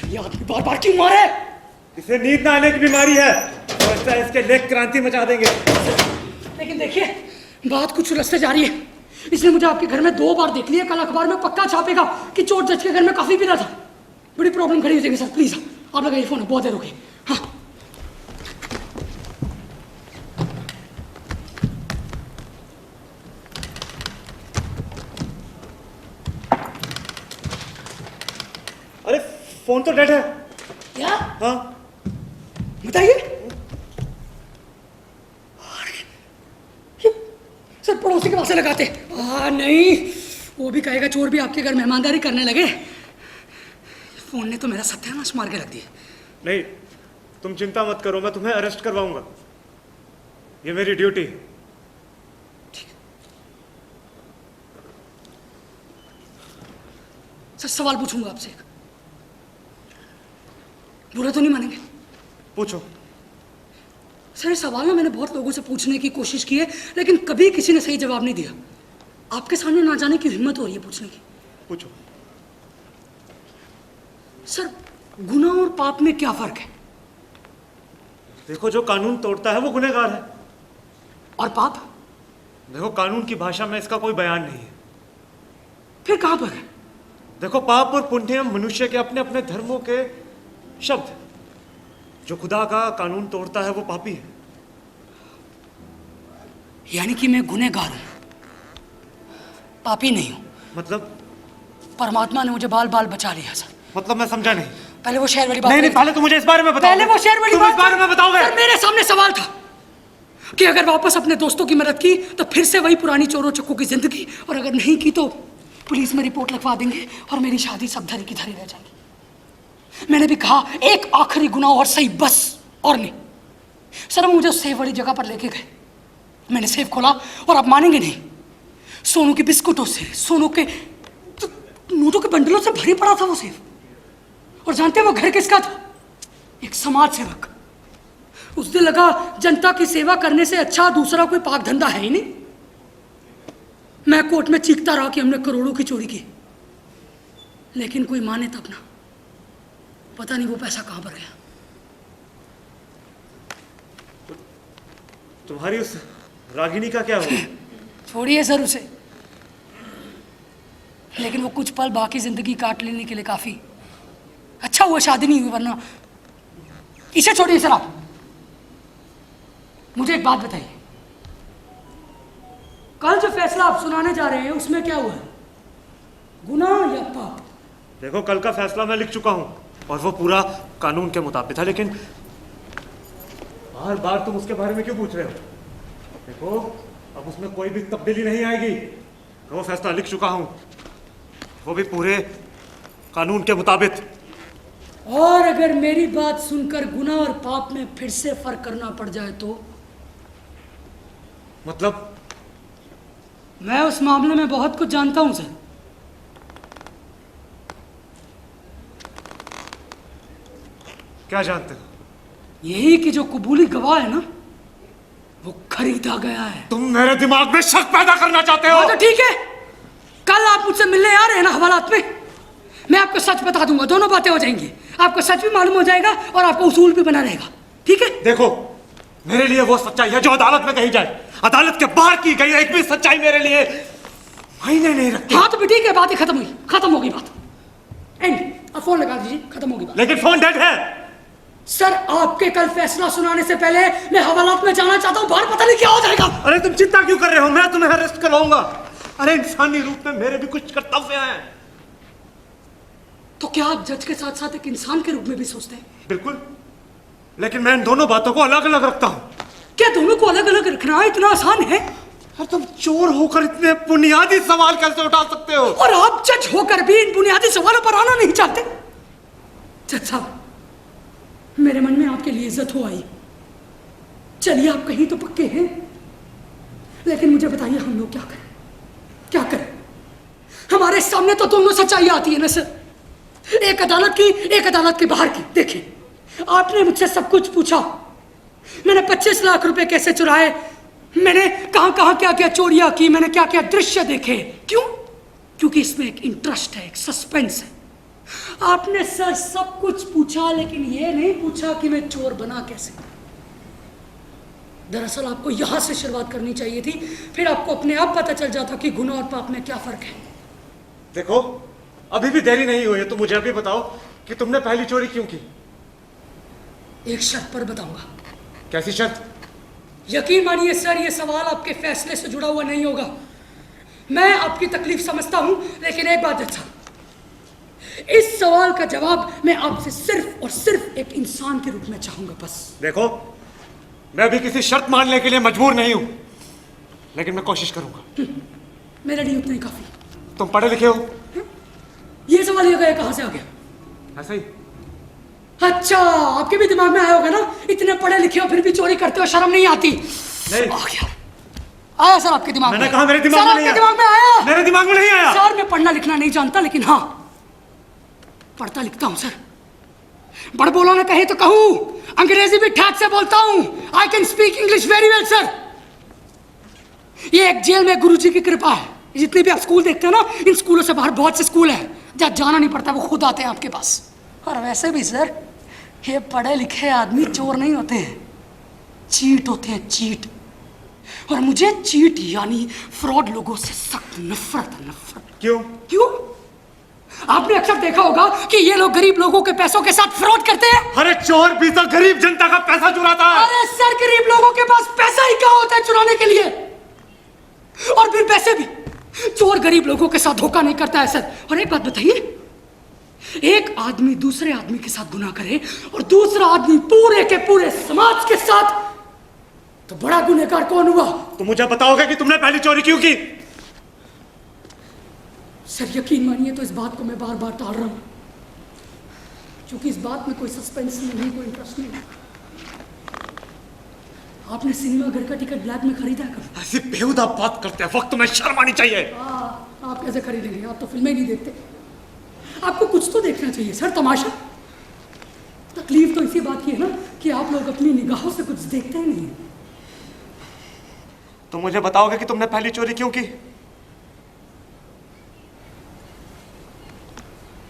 ये आदमी बार बार क्यों मारे? इसे नींद ना आने की बीमारी है, समझता है इसके लेग क्रांति मचा देंगे। लेकिन देखिए बात कुछ रास्ते जा रही है। इसने मुझे आपके घर में 2 बार देख लिया। कल अखबार में पक्का छापेगा कि चोर जज के घर में काफी पीना था। बड़ी प्रॉब्लम खड़ी हो जाएगी सर, प्लीज आप लगाइए फोन, बहुत देर हो गई। हाँ अरे फोन तो डेड है। क्या? हाँ बताइए। सर पड़ोसी के पास से लगाते। नहीं, वो भी कहेगा चोर भी आपके घर मेहमानदारी करने लगे। फोन ने तो मेरा सत्यानाश मार के रख दिया। नहीं तुम चिंता मत करो, मैं तुम्हें अरेस्ट करवाऊंगा, ये मेरी ड्यूटी है। सर सवाल पूछूंगा आपसे एक, बुरा तो नहीं मानेंगे? पूछो। सर इस सवाल ना मैंने बहुत लोगों से पूछने की कोशिश की है, लेकिन कभी किसी ने सही जवाब नहीं दिया। आपके सामने ना जाने की हिम्मत हो रही है पूछने की। पूछो। सर गुनाह और पाप में क्या फर्क है? देखो जो कानून तोड़ता है वो गुनहगार है, और पाप? देखो कानून की भाषा में इसका कोई बयान नहीं है। फिर कहां पर है? देखो पाप और पुण्य मनुष्य के अपने अपने धर्मों के शब्द। जो खुदा का कानून तोड़ता है वो पापी है। यानी कि मैं गुनहगार हूं, पापी नहीं हूं। मतलब? परमात्मा ने मुझे बाल बाल बचा लिया सर। मतलब मैं समझा नहीं। पहले वो शहर वाली बात नहीं, पहले तो मुझे इस बारे में बताओ। पहले वो शहर वाली तुम बात इस बारे में बताओगे? सर मेरे सामने सवाल था कि अगर वापस अपने दोस्तों की मदद की तो फिर से वही पुरानी चोरों चक्कों की जिंदगी, और अगर नहीं की तो पुलिस में रिपोर्ट लिखवा देंगे और मेरी शादी सब धरी की धरी रह जाएगी। मैंने भी कहा एक आखिरी गुनाह और सही, बस और नहीं। सर मुझे उस सेफ वाली जगह पर लेके गए। मैंने सेफ खोला और आप मानेंगे नहीं, सोनू के बिस्कुटों से, सोनू के नोटों के बंडलों से भरी पड़ा था वो सेफ। और जानते हैं वो घर किसका था? एक समाज सेवक। उस दिन लगा जनता की सेवा करने से अच्छा दूसरा कोई पाक धंधा है ही नहीं। मैं कोर्ट में चीखता रहा कि हमने करोड़ों की चोरी की, लेकिन कोई माने तब ना। पता नहीं वो पैसा कहां पर गया। तुम्हारी उस रागिनी का क्या हुआ? छोड़िए सर उसे, लेकिन वो कुछ पल बाकी जिंदगी काट लेने के लिए काफी। अच्छा हुआ शादी नहीं हुई, वरना। इसे छोड़िए सर, आप मुझे एक बात बताइए, कल जो फैसला आप सुनाने जा रहे हैं उसमें क्या हुआ, गुनाह या पाप? देखो कल का फैसला मैं लिख चुका हूं और वो पूरा कानून के मुताबिक था, लेकिन बार बार तुम उसके बारे में क्यों पूछ रहे हो? देखो अब उसमें कोई भी तब्दीली नहीं आएगी। वो फैसला लिख चुका हूं, वो भी पूरे कानून के मुताबिक। और अगर मेरी बात सुनकर गुनाह और पाप में फिर से फर्क करना पड़ जाए तो? मतलब? मैं उस मामले में बहुत कुछ जानता हूं सर। क्या जानते हो? यही कि जो कबूली गवाह है ना, वो खरीदा गया है। तुम मेरे दिमाग में शक पैदा करना चाहते हो? हाँ तो ठीक है, कल आप मुझसे मिलने आ रहे हैं ना हवालात में, मैं आपको सच बता दूंगा, दोनों बातें हो जाएंगी। आपको सच भी मालूम हो जाएगा और आपको उसूल भी बना रहेगा, ठीक है? देखो मेरे लिए वो सच्चाई है जो अदालत में कही जाए। अदालत के बाहर की गई एक भी सच्चाई मेरे लिए मायने नहीं रखती। हाँ तो भी ठीक है, बात ही खत्म हुई, खत्म हो गई बात, एंड। आप फोन लगा दीजिए, खत्म होगी बात। लेकिन फोन डेड है। सर आपके कल फैसला सुनाने से पहले मैं हवालात में जाना चाहता हूँ, बाहर पता नहीं क्या हो जाएगा। अरे तुम चिंता क्यों कर रहे हो, मैं तुम्हें अरेस्ट करवाऊंगा। अरे इंसानी रूप में मेरे भी कुछ कर्तव्य हैं। तो क्या आप जज के साथ साथ एक इंसान के रूप में भी सोचते हैं? बिल्कुल, लेकिन मैं इन दोनों बातों को अलग अलग रखता हूँ। क्या दोनों को अलग अलग रखना इतना आसान है? और तुम चोर होकर इतने बुनियादी सवाल कैसे उठा सकते हो? और आप जज होकर भी इन बुनियादी सवालों पर आना नहीं चाहते? जज साहब, मेरे मन में आपके लिए इज्जत हो आई। चलिए आप कहीं तो पक्के हैं, लेकिन मुझे बताइए हम लोग क्या करें? क्या करें? हमारे सामने तो दोनों सच्चाई आती है ना सर, एक अदालत की, एक अदालत के बाहर की। देखिए, आपने मुझसे सब कुछ पूछा, मैंने 25 लाख रुपए कैसे चुराए, मैंने कहां कहां क्या क्या चोरियां की, मैंने क्या क्या दृश्य देखे। क्यों? क्योंकि इसमें एक इंटरेस्ट है, एक सस्पेंस है। आपने सर सब कुछ पूछा, लेकिन यह नहीं पूछा कि मैं चोर बना कैसे। दरअसल आपको यहां से शुरुआत करनी चाहिए थी, फिर आपको अपने आप पता चल जाता कि गुनाह और पाप में क्या फर्क है। देखो, अभी भी देरी नहीं हुई है, तो मुझे अभी बताओ कि तुमने पहली चोरी क्यों की? एक शर्त पर बताऊंगा। कैसी शर्त? यकीन मानिए सर, ये सवाल आपके फैसले से जुड़ा हुआ नहीं होगा। मैं आपकी तकलीफ समझता हूं, लेकिन एक बात अच्छा, इस सवाल का जवाब मैं आपसे सिर्फ और सिर्फ एक इंसान के रूप में चाहूंगा, बस। देखो, मैं भी किसी शर्त मानने के लिए मजबूर नहीं हूं, लेकिन मैं कोशिश करूंगा। मेरे लिए उतना ही काफी। तुम पढ़े लिखे हो? ये सवाल ये गया कहां से आ गया? ऐसा ही। अच्छा, आपके भी दिमाग में आया होगा ना, इतने पढ़े लिखे हो फिर भी चोरी करते हो, शर्म नहीं आती? नहीं। आ गया, आया सर आपके दिमाग में? मैंने कहा मेरे दिमाग में नहीं आया। दिमाग में आया? मेरे दिमाग में नहीं आया। सर मैं पढ़ना लिखना नहीं जानता, लेकिन हाँ पढ़ता लिखता हूं सर। बड़ बोला ना कहे तो कहूं, अंग्रेजी भी ठाक से बोलता हूं। I can speak English very well sir. ये एक जेल में गुरुजी की कृपा है। जितने भी आप स्कूल देखते हो ना, इन स्कूलों से बाहर बहुत से स्कूल हैं जहाँ जाना नहीं पड़ता, वो खुद आते हैं आपके पास। और वैसे भी सर, ये पढ़े लिखे आदमी चोर नहीं होते हैं, चीट होते हैं, चीट। और मुझे चीट यानी फ्रॉड लोगों से सख्त नफरत है, नफरत। क्यों? क्यों? आपने अक्सर देखा होगा कि ये लोग गरीब लोगों के पैसों के साथ फ्रॉड करते हैं। अरे चोर भी तो गरीब जनता का पैसा चुराता है। अरे सर, गरीब लोगों के पास पैसा ही क्या होता है चुराने के लिए? और फिर पैसे भी चोर गरीब लोगों के साथ धोखा नहीं करता है सर। और एक बात बताइए, एक आदमी दूसरे आदमी के साथ गुनाह करे और दूसरा आदमी पूरे के पूरे समाज के साथ, तो बड़ा गुनहगार कौन हुआ? तो मुझे बताओगे कि तुमने पहली चोरी क्यों की? सर यकीन मानिए तो इस बात को मैं बार बार टाल रहा हूं, क्योंकि इस बात में कोई सस्पेंस नहीं, कोई इंटरेस्ट नहीं। आपने सिनेमा घर का टिकट ब्लैक में खरीदा है कभी? ऐसी बेहुदा बात करते हैं वक्त में शर्म आनी चाहिए। आप कैसे खरीदेंगे? आप तो फिल्में नहीं देखते। आपको कुछ तो देखना चाहिए सर, तमाशा। तकलीफ तो इसी बात की है ना कि आप लोग अपनी निगाहों से कुछ देखते ही नहीं। तो मुझे बताओगे कि तुमने पहली चोरी क्यों की?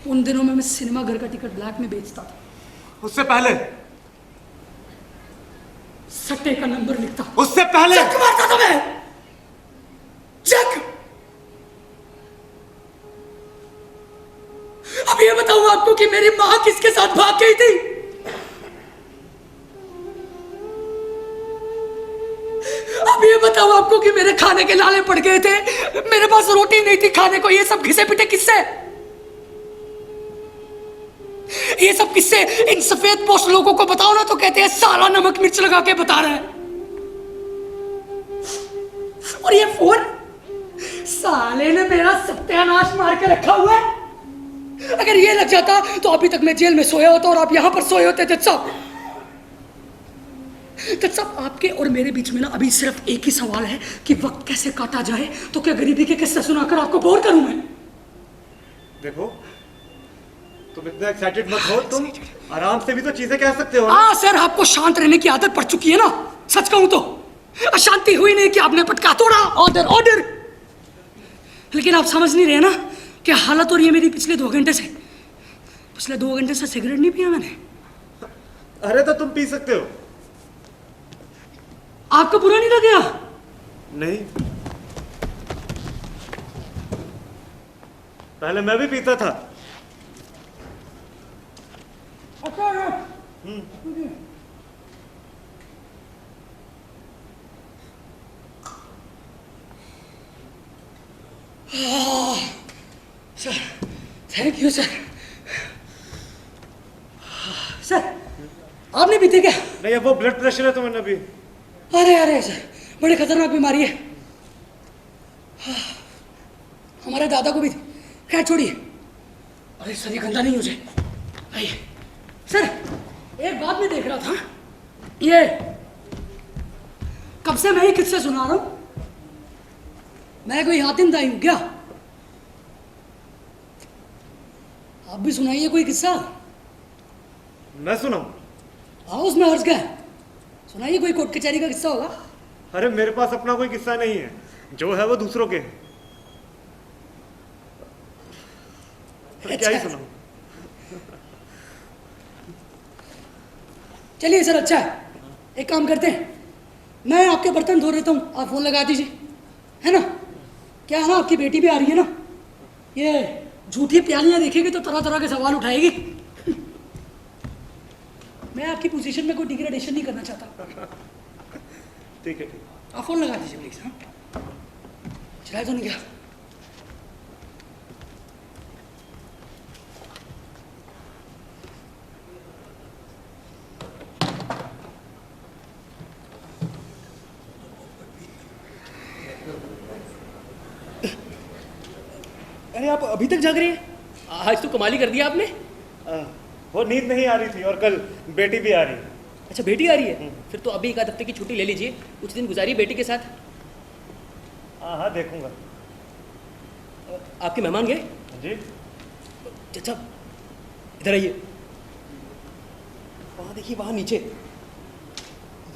उन दिनों में मैं सिनेमा घर का टिकट ब्लैक में बेचता था। उससे पहले? सट्टे का नंबर लिखता। उससे पहले? चक मारता था मैं, चक। अब ये बताऊं आपको कि मेरी मां किसके साथ भाग गई थी? अब ये बताऊं आपको कि मेरे खाने के लाले पड़ गए थे, मेरे पास रोटी नहीं थी खाने को। ये सब घिसे पिटे किससे? ये सब किससे? इन सफेद पोस्ट लोगों को बताओ ना तो कहते हैं साला नमक मिर्च लगा के बता रहा है। और ये फोन, साले ने मेरा सत्यानाश मार के रखा हुआ है। अगर ये लग जाता तो अभी तक मैं जेल में सोया होता और आप यहां पर सोए होते। जज साहब, आपके और मेरे बीच में ना अभी सिर्फ एक ही सवाल है कि वक्त कैसे काटा जाए। तो क्या गरीबी के किस्से सुनाकर आपको बोर करूं मैं? देखो, तुम इतना एक्साइटेड मत हो, तुम आराम से भी तो चीजें कह सकते हो। हाँ सर, आपको शांत रहने की आदत पड़ चुकी है ना। सच कहूं तो अशांति हुई नहीं कि आपने पटका तोड़ा, ऑर्डर ऑर्डर। लेकिन आप समझ नहीं रहे ना कि हालत और ये मेरी पिछले 2 घंटे से सिगरेट नहीं पिया मैंने। अरे तो तुम पी सकते हो। आपको बुरा नहीं लगेगा? नहीं, पहले मैं भी पीता था, sir thank you sir. Sir आपने पीते क्या? नहीं, वो ब्लड प्रेशर है तो मैंने अभी। अरे अरे सर बड़ी खतरनाक बीमारी है। हमारे दादा को भी थी। खैर छोड़िए। अरे सर ये गंदा नहीं हो जाए। आइए सर, एक बात मैं देख रहा था, ये कब से मैं ही किससे सुना रहा हूं, मैं कोई हातिम दाई हूं क्या? आप भी सुनाइए कोई किस्सा। मैं सुनाऊं? हाँ उसमें हर्ज क्या है, सुनाइए कोई कोर्ट कचहरी का किस्सा होगा। अरे मेरे पास अपना कोई किस्सा नहीं है, जो है वो दूसरों के। तो क्या ही सुनाऊं? चलिए सर अच्छा है, एक काम करते हैं, मैं आपके बर्तन धो देता हूँ, आप फोन लगा दीजिए, है ना? क्या है ना, आपकी बेटी भी आ रही है ना, ये झूठी प्यालियां देखेगी तो तरह तरह के सवाल उठाएगी। मैं आपकी पोजीशन में कोई डिग्रेडेशन नहीं करना चाहता। ठीक है, ठीक। आप फोन लगा दीजिए प्लीज। हाँ चलाए तो नहीं क्या? अरे आप अभी तक जाग रहे हैं? आज तो कमाल ही कर दिया आपने। वो नींद नहीं आ रही थी और कल बेटी भी आ रही है। अच्छा बेटी आ रही है, फिर तो अभी एक आध हफ्ते की छुट्टी ले लीजिए, कुछ दिन गुजारिए बेटी के साथ। हाँ हाँ देखूंगा। आपके मेहमान गए? जी चाचा इधर आइए, वहाँ देखिए, वहाँ नीचे,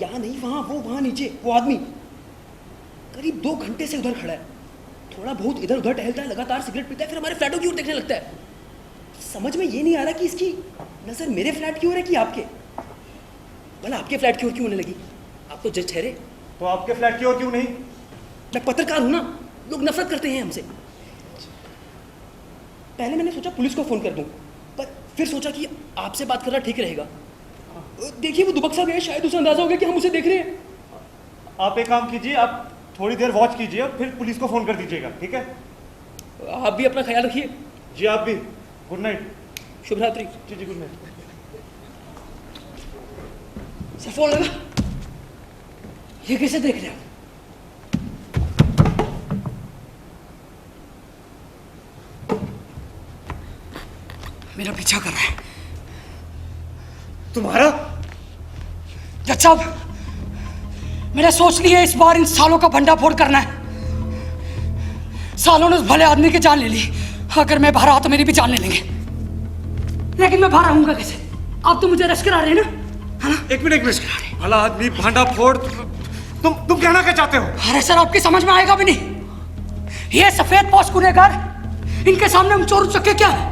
यहाँ नहीं, वहाँ नीचे वो आदमी करीब 2 घंटे से उधर खड़ा है, थोड़ा बहुत इधर उधर टहलता है, लगातार सिगरेट पीता है, फिर हमारे फ्लैटों की ओर देखने लगता है। समझ में ये नहीं आ रहा कि इसकी नजर मेरे फ्लैट की ओर है कि आपके, भला आपके फ्लैट की ओर क्यों होने लगी? आप तो जज ठहरे। तो आपके फ्लैट की ओर क्यों नहीं? मैं पत्रकार हूं ना, लोग नफरत करते हैं हमसे। पहले मैंने सोचा पुलिस को फोन कर दूं, पर फिर सोचा कि आपसे बात करना ठीक रहेगा। देखिए वो दुबक्सा गया, शायद उसे अंदाजा हो गया कि हम उसे देख रहे हैं। आप एक काम कीजिए, आप थोड़ी देर वॉच कीजिए और फिर पुलिस को फोन कर दीजिएगा, ठीक है? आप भी अपना ख्याल रखिए। जी आप भी। Good night. शुभ रात्रि। जी जी गुड नाइट। सर फोन लगा, ये कैसे देख रहे हो? मेरा पीछा कर रहा है। तुम्हारा? जज साहब मैंने सोच लिया इस बार इन सालों का भंडाफोड़ करना है। सालों ने उस भले आदमी की जान ले ली, अगर मैं बाहर आऊं तो मेरी भी जान ले लेंगे, लेकिन मैं बाहर आऊंगा कैसे? आप तो मुझे अरेस्ट करा रहे हैं ना, है ना? एक मिनट भला आदमी भांडा फोड़, तुम कहना क्या चाहते हो? अरे सर आपकी समझ में आएगा भी नहीं, ये सफेद पोश गुनहगार, इनके सामने हम चोर चक्के क्या है?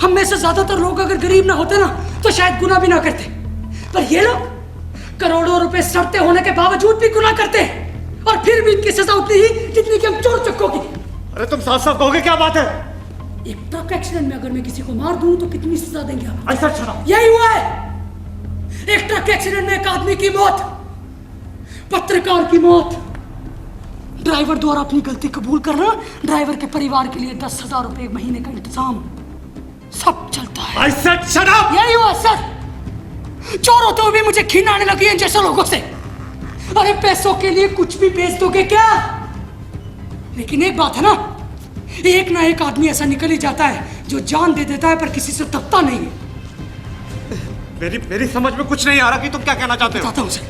हम में से ज्यादातर लोग अगर गरीब ना होते ना तो शायद गुनाह भी ना करते, पर ये लोग करोड़ों रुपए सड़ते होने के बावजूद भी गुनाह करते हैं, और फिर भी इनकी सजा उतनी ही जितनी कि हम चोर चक्कों की। अरे तुम साफ साफ कहोगे क्या बात है? एक ट्रक एक्सीडेंट में अगर मैं किसी को मार दूं तो कितनी सजा देंगे आप? ऐसा छड़ा यही हुआ है, एक ट्रक एक्सीडेंट में एक आदमी की मौत, पत्रकार की मौत, ड्राइवर द्वारा अपनी गलती कबूल करना, ड्राइवर के परिवार के लिए 10,000 रुपए महीने का इंतजाम, सब चलता है। ऐसा छड़ा यही हुआ सर, चोर होते हुए भी मुझे घिन आने लगी है जैसे लोगों से। अरे पैसों के लिए कुछ भी बेच दोगे क्या? लेकिन एक बात है ना एक आदमी ऐसा निकल ही जाता है जो जान दे देता है पर किसी से दबता नहीं है। मेरी समझ में कुछ नहीं आ रहा कि तुम क्या कहना चाहते हो? बताता हूं सर,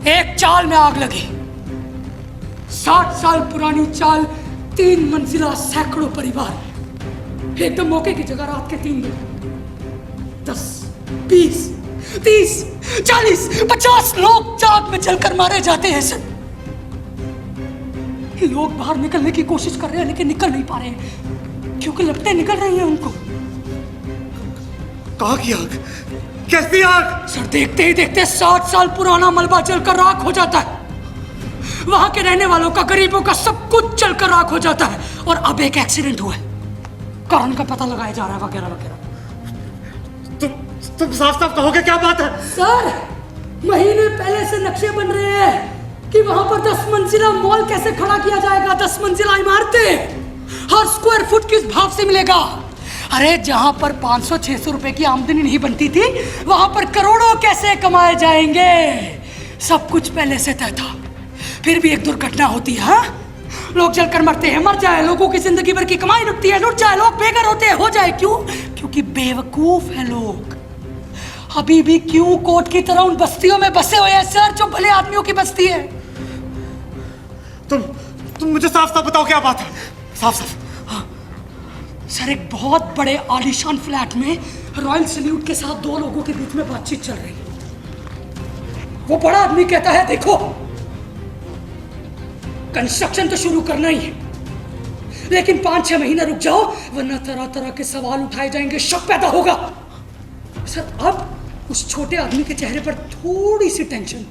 एक चाल में आग लगी, 60 साल पुरानी चाल, 3 मंजिला, सैकड़ों परिवार, एकदम मौके की जगह रात के 3 बजे 10, 20, 30, 40, 50 लोग जाग में जलकर मारे जाते हैं सर। लोग बाहर निकलने की कोशिश कर रहे हैं लेकिन निकल नहीं पा रहे हैं क्योंकि लपटें निकल रही हैं उनको। कहाँ की आग? कैसी आग? सर देखते ही देखते 60 साल पुराना मलबा जलकर राख हो जाता है, वहां के रहने वालों का, गरीबों का सब कुछ जलकर राख हो जाता है। और अब एक एक्सीडेंट हुआ है, कारण का पता लगाया जा रहा है, वगैरह वगैरह। तुम साफ साफ कहोगे क्या बात है? सर, महीने पहले से नक्शे बन रहे हैं कि वहां पर 10 मंजिला मॉल कैसे खड़ा किया जाएगा। 10 मंजिला इमारतें हर स्क्वायर फुट किस भाव से मिलेगा। अरे जहां पर 500-600 रुपए की आमदनी नहीं बनती थी, वहां पर करोड़ों कैसे कमाए जाएंगे। सब कुछ पहले से तय था। फिर भी एक दुर्घटना होती है, हाँ? लोग जलकर मरते हैं, मर जाए, लोगों की जिंदगी भर की कमाई लुटती है, लुट जाए, लोग बेघर होते हैं, हो जाए। क्यों? क्योंकि बेवकूफ है लोग। अभी भी क्यों कोट की तरह उन बस्तियों में बसे हुए हैं सर, जो भले आदमियों की बस्ती है। तुम मुझे साफ साफ बताओ क्या बात है, साफ साफ। सर, एक बहुत बड़े आलीशान फ्लैट में रॉयल सैल्यूट के साथ 2 लोगों के बीच में बातचीत चल रही है। वो बड़ा आदमी कहता है, देखो कंस्ट्रक्शन तो शुरू करना ही है, लेकिन 5-6 महीने रुक जाओ, वरना तरह तरह के सवाल उठाए जाएंगे, शक पैदा होगा। सर, अब उस छोटे आदमी के चेहरे पर थोड़ी सी टेंशन।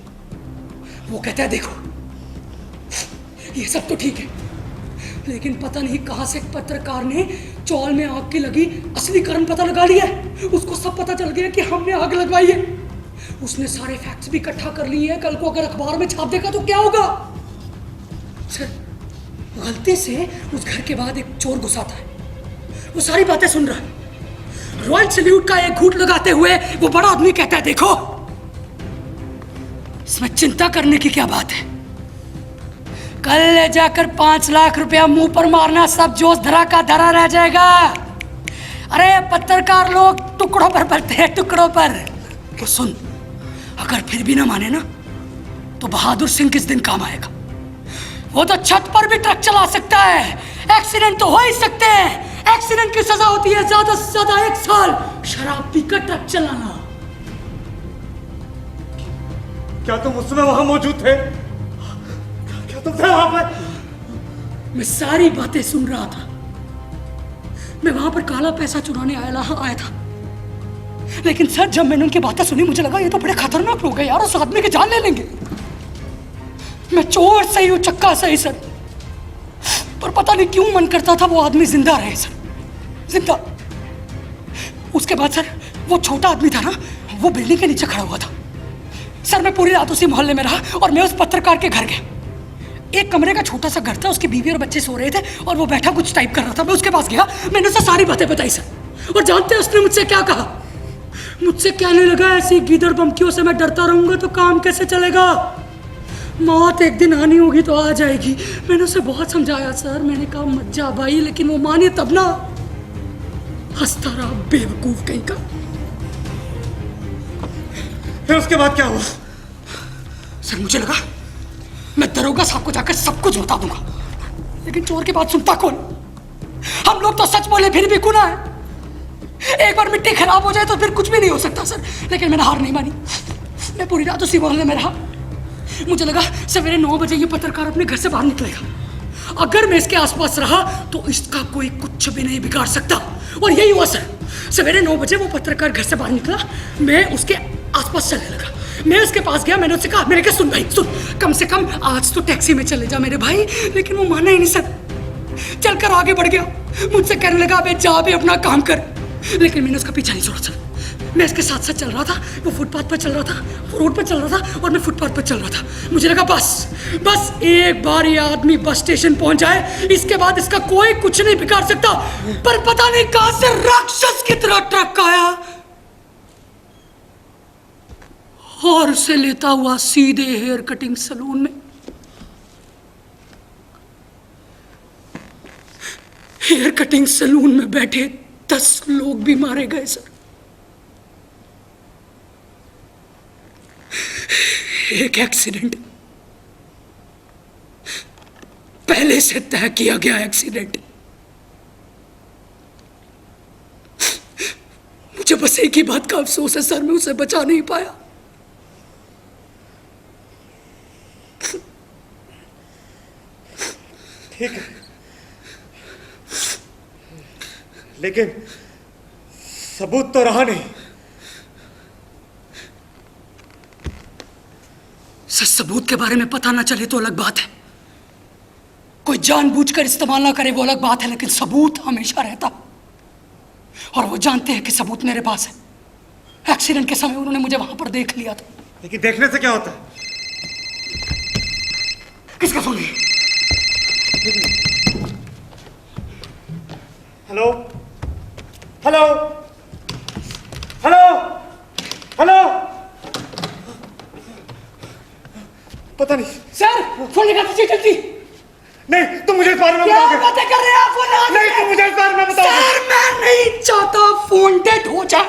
वो कहता है, देखो ये सब तो ठीक है, लेकिन पता नहीं कहां से एक पत्रकार ने चौल में आग की लगी असली कारण पता लगा लिया है। उसको सब पता चल गया कि हमने आग लगवाई है। उसने सारे फैक्ट्स भी इकट्ठा कर लिए हैं। कल को अगर अखबार में छाप देगा तो क्या होगा। सर, गलती से उस घर के बाद एक चोर घुसा था, वो सारी बातें सुन रहा है। रॉयल सैल्यूट का एक घूंट लगाते हुए वो बड़ा आदमी कहता है, देखो इसमें चिंता करने की क्या बात है, कल ले जाकर 5 लाख रुपया मुंह पर मारना, सब जोश धरा का धरा रह जाएगा। अरे पत्रकार लोग टुकड़ों पर बढ़ते हैं, टुकड़ों पर। तो सुन, अगर फिर भी ना माने ना, तो बहादुर सिंह किस दिन काम आएगा। वो तो छत पर भी ट्रक चला सकता है, एक्सीडेंट तो हो ही सकते हैं। एक्सीडेंट की सजा होती है ज्यादा से ज्यादा 1 साल शराब पीकर ट्रक चलाना। क्या तुम उस समय वहां मौजूद थे? क्या तुम थे वहां पर? मैं सारी बातें सुन रहा था। मैं वहां पर काला पैसा चुराने आया था। लेकिन सर, जब मैंने उनकी बातें सुनी, मुझे लगा ये तो बड़े खतरनाक लोग हैं यार, उस आदमी की जान ले लेंगे। मैं चोर सही हूं, चक्का सही सर, पर पता नहीं क्यों मन करता था वो आदमी जिंदा रहे सर, जिंदा। उसके बाद सर, वो छोटा आदमी था ना, वो बिल्डिंग के नीचे खड़ा हुआ था। सर, मैं पूरी रात उसी मोहल्ले में रहा और मैं उस पत्रकार के घर गया। एक कमरे का छोटा सा घर था, उसकी बीवी और बच्चे सो रहे थे और वो बैठा कुछ टाइप कर रहा था। मैं उसके पास गया, मैंने उसे सारी बातें बताई सर। और जानते हैं उसने मुझसे क्या कहा? मुझसे कहने लगा, ऐसी गीदड़ बमकियों से मैं डरता रहूंगा तो काम कैसे चलेगा, मौत एक दिन आनी होगी तो आ जाएगी। मैंने उसे बहुत समझाया सर, मैंने कहा मत जा भाई, लेकिन वो मानी तब ना। हंसता रहा, बेवकूफ कहीं का। फिर उसके बाद क्या हुआ? सर, मुझे लगा मैं दरोगा साहब को जाकर सब कुछ बता दूंगा, लेकिन चोर की बात सुनता कौन। हम लोग तो सच बोले फिर भी गुनाह है। एक बार मिट्टी खराब हो जाए तो फिर कुछ भी नहीं हो सकता सर। लेकिन मैंने हार नहीं मानी, मैं पूरी रात उसी मोहल्ले में रहा। मुझे लगा सवेरे 9 बजे ये पत्रकार अपने घर से बाहर निकलेगा। अगर मैं इसके आसपास रहा तो इसका कोई कुछ भी नहीं बिगाड़ सकता। और यही हुआ सर। सवेरे 9 बजे वो पत्रकार घर से बाहर निकला, मैं उसके आसपास चलने लगा। मैं उसके पास गया, मैंने उससे कहा, मैंने कहा सुन भाई सुन, कम से कम आज तो टैक्सी में चले जा मेरे भाई। लेकिन वो माना ही नहीं सर, चलकर आगे बढ़ गया। मुझसे कहने लगा, बे जा बे अपना काम कर। लेकिन मैंने उसका पीछा नहीं छोड़ा सर। मैं इसके साथ साथ चल रहा था, वो फुटपाथ पर चल रहा था, वो रोड पर चल रहा था और मैं फुटपाथ पर चल रहा था। मुझे लगा बस एक बार ये आदमी बस स्टेशन पहुंच जाए, इसके बाद इसका कोई कुछ नहीं बिगाड़ सकता। पर पता नहीं कहां से राक्षस की तरह ट्रक आया और उसे लेता हुआ सीधे हेयर कटिंग सैलून में। हेयर कटिंग सैलून में बैठे 10 लोग भी मारे गए सर। एक एक्सीडेंट, पहले से तय किया गया एक्सीडेंट। मुझे बस एक ही बात का अफसोस है सर, मैं उसे बचा नहीं पाया। ठीक है, लेकिन सबूत तो रहा नहीं। सर, सबूत के बारे में पता ना चले तो अलग बात है, कोई जानबूझकर इस्तेमाल ना करे वो अलग बात है, लेकिन सबूत हमेशा रहता। और वो जानते हैं कि सबूत मेरे पास है। एक्सीडेंट के समय उन्होंने मुझे वहां पर देख लिया था। लेकिन देखने से क्या होता है? किसका फोन है? Hello hello hello hello. पता नहीं। सर फोन लगा दीजिए जल्दी। नहीं, तुम मुझे इस बारे में क्या बताओगे? बातें कर रहे हैं आप? फोन लगा नहीं, दीजिए। तुम मुझे इस बारे में बताओगे? सर मैं नहीं चाहता फोन डेड हो जाए,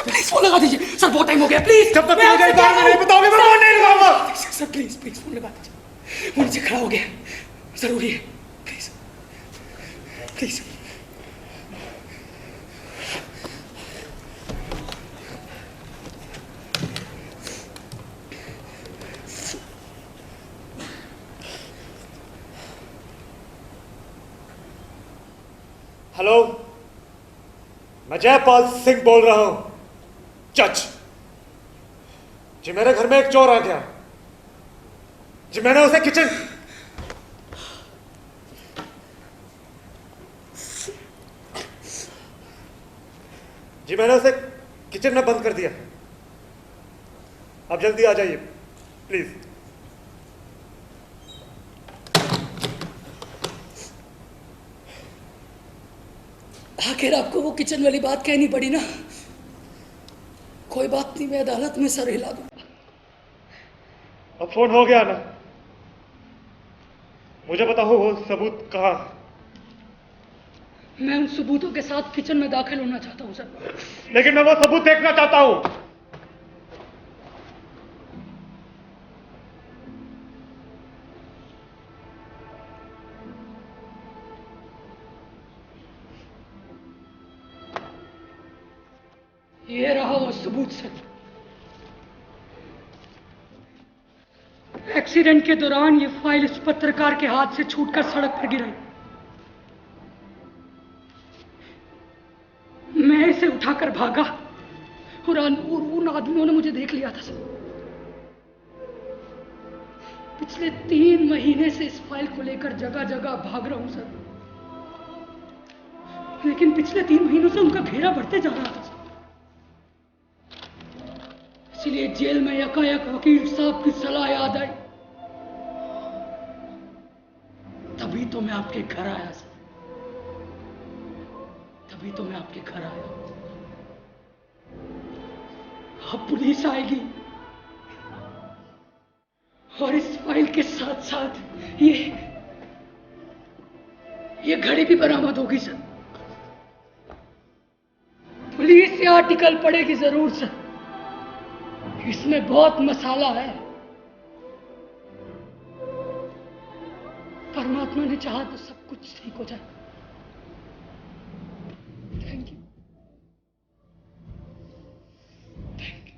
प्लीज फोन लगा दीजिए। सर बहुत टाइम हो गया, प्लीज। जब तक मुझे इस बारे में नहीं बताओगे मैं फोन नहीं लगाऊंगा। सर प्लीज प्लीज फोन लगा दीजिए, वो नीचे खड़ा हो गया, जरूरी है, प्लीज प्लीज। हेलो, मैं जयपाल सिंह बोल रहा हूं, जज। जी मेरे घर में एक चोर आ गया। जी मैंने उसे किचन में बंद कर दिया। आप जल्दी आ जाइए प्लीज। आखिर आपको वो किचन वाली बात कहनी पड़ी ना। कोई बात नहीं, मैं अदालत में सर हिला दूंगा। अब फोन हो गया ना, मुझे बताओ वो सबूत कहाँ है? मैं उन सबूतों के साथ किचन में दाखिल होना चाहता हूं सर। लेकिन मैं वो सबूत देखना चाहता हूं। ये रहा वो सबूत सर। एक्सीडेंट के दौरान ये फाइल इस पत्रकार के हाथ से छूटकर सड़क पर गिराई। मैं इसे उठाकर भागा और उन आदमियों ने मुझे देख लिया था सर। पिछले 3 महीने से इस फाइल को लेकर जगह जगह भाग रहा हूं सर, लेकिन पिछले 3 महीनों से उनका घेरा बढ़ते जा रहा था सर। इसलिए जेल में यकायक वकील साहब की सलाह याद आई, तभी तो मैं आपके घर आया सर। तभी तो मैं आपके घर आया। अब पुलिस आएगी और इस फाइल के साथ साथ ये घड़ी भी बरामद होगी सर। पुलिस ये आर्टिकल पढ़ेगी जरूर सर, इसमें बहुत मसाला है। परमात्मा ने चाहा तो सब कुछ ठीक हो जाए। Thank you. Thank you.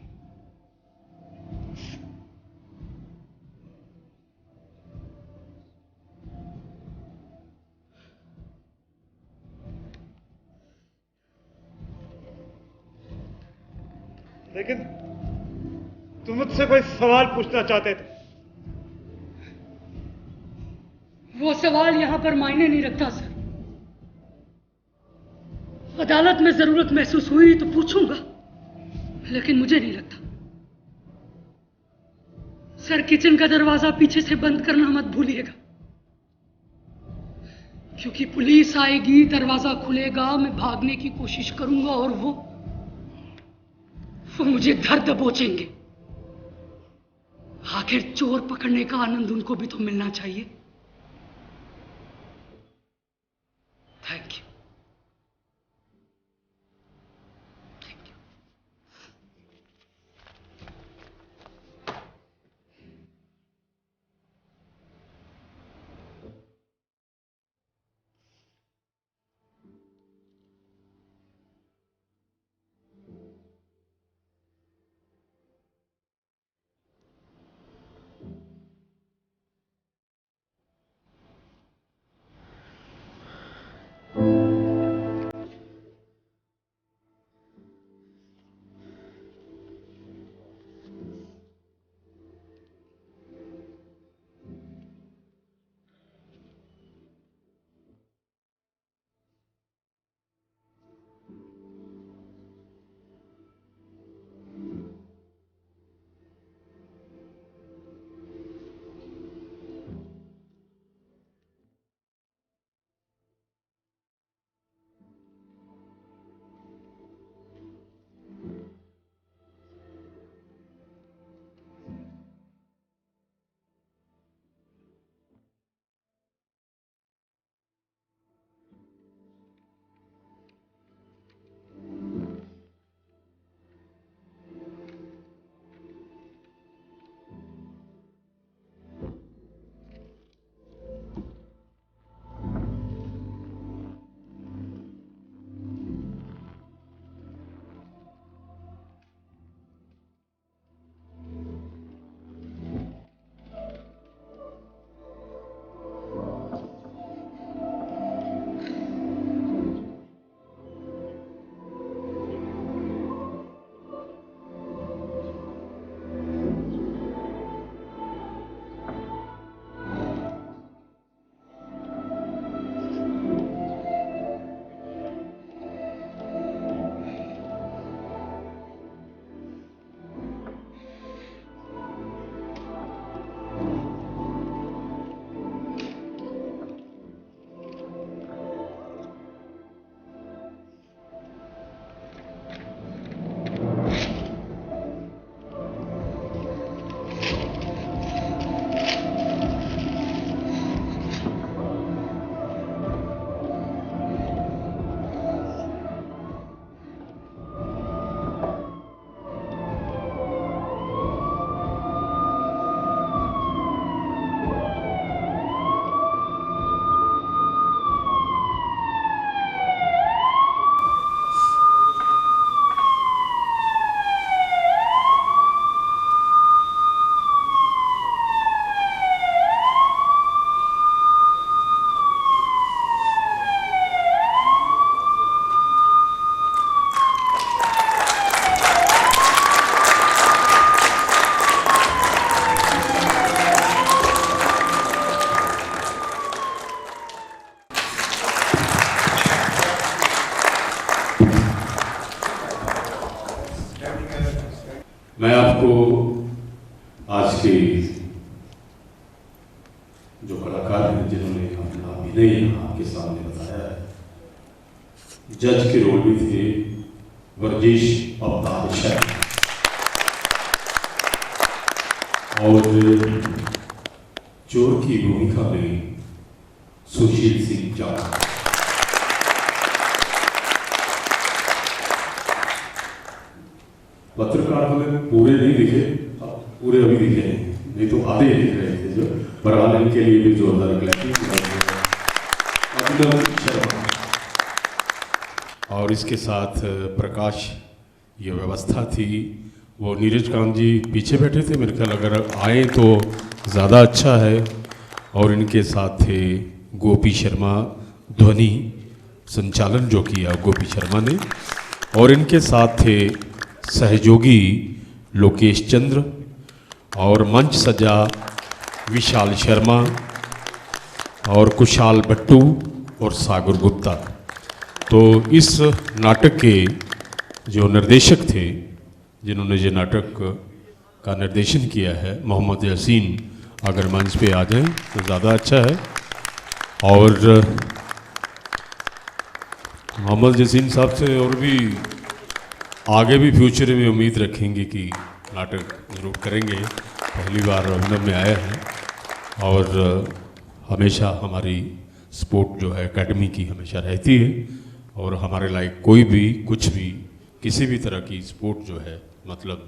लेकिन तुम मुझसे कोई सवाल पूछना चाहते थे। वो सवाल यहां पर मायने नहीं रखता सर। अदालत में जरूरत महसूस हुई तो पूछूंगा, लेकिन मुझे नहीं लगता। सर किचन का दरवाजा पीछे से बंद करना मत भूलिएगा, क्योंकि पुलिस आएगी, दरवाजा खुलेगा, मैं भागने की कोशिश करूंगा और वो मुझे धर दबोचेंगे। आखिर चोर पकड़ने का आनंद उनको भी तो मिलना चाहिए। Thank you. Thank you. मैं आपको आज के जो कलाकार हैं जिन्होंने अपना अभिनय यहाँ आपके सामने बताया है, जज के रोल में थे वर्जिश अवतार शाह और चोर की भूमिका में सुशील सिंह जाट। पत्रकार हमें पूरे नहीं दिखे, पूरे अभी दिखे हैं, नहीं तो आधे दिख रहे थे जो। बहरहाल इनके लिए भी जोरदार क्लैपिंग अभिनव शर्मा। और इसके साथ प्रकाश ये व्यवस्था थी, वो नीरज कांत जी पीछे बैठे थे, मेरे ख्याल अगर आए तो ज़्यादा अच्छा है। और इनके साथ थे गोपी शर्मा, ध्वनि संचालन जो किया गोपी शर्मा ने, और इनके साथ थे सहयोगी लोकेश चंद्र, और मंच सजा विशाल शर्मा और कुशाल भट्टू और सागर गुप्ता। तो इस नाटक के जो निर्देशक थे, जिन्होंने ये नाटक का निर्देशन किया है, मोहम्मद यासीन, अगर मंच पे आ जाएं तो ज़्यादा अच्छा है। और मोहम्मद यासीन साहब से और भी आगे भी फ्यूचर में उम्मीद रखेंगे कि नाटक ज़रूर करेंगे। पहली बार अभिनव में आया है और हमेशा हमारी सपोर्ट जो है एकेडमी की हमेशा रहती है, और हमारे लायक कोई भी कुछ भी किसी भी तरह की सपोर्ट जो है, मतलब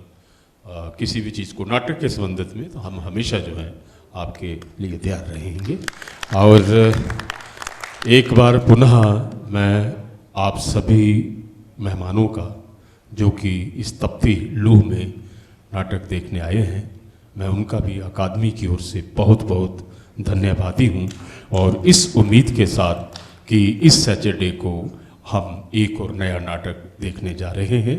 किसी भी चीज़ को नाटक के संबंधित में, तो हम हमेशा जो है आपके लिए तैयार रहेंगे। और एक बार पुनः मैं आप सभी मेहमानों का जो कि इस तपती लूह में नाटक देखने आए हैं, मैं उनका भी अकादमी की ओर से बहुत बहुत धन्यवादी हूँ। और इस उम्मीद के साथ कि इस सैटरडे को हम एक और नया नाटक देखने जा रहे हैं।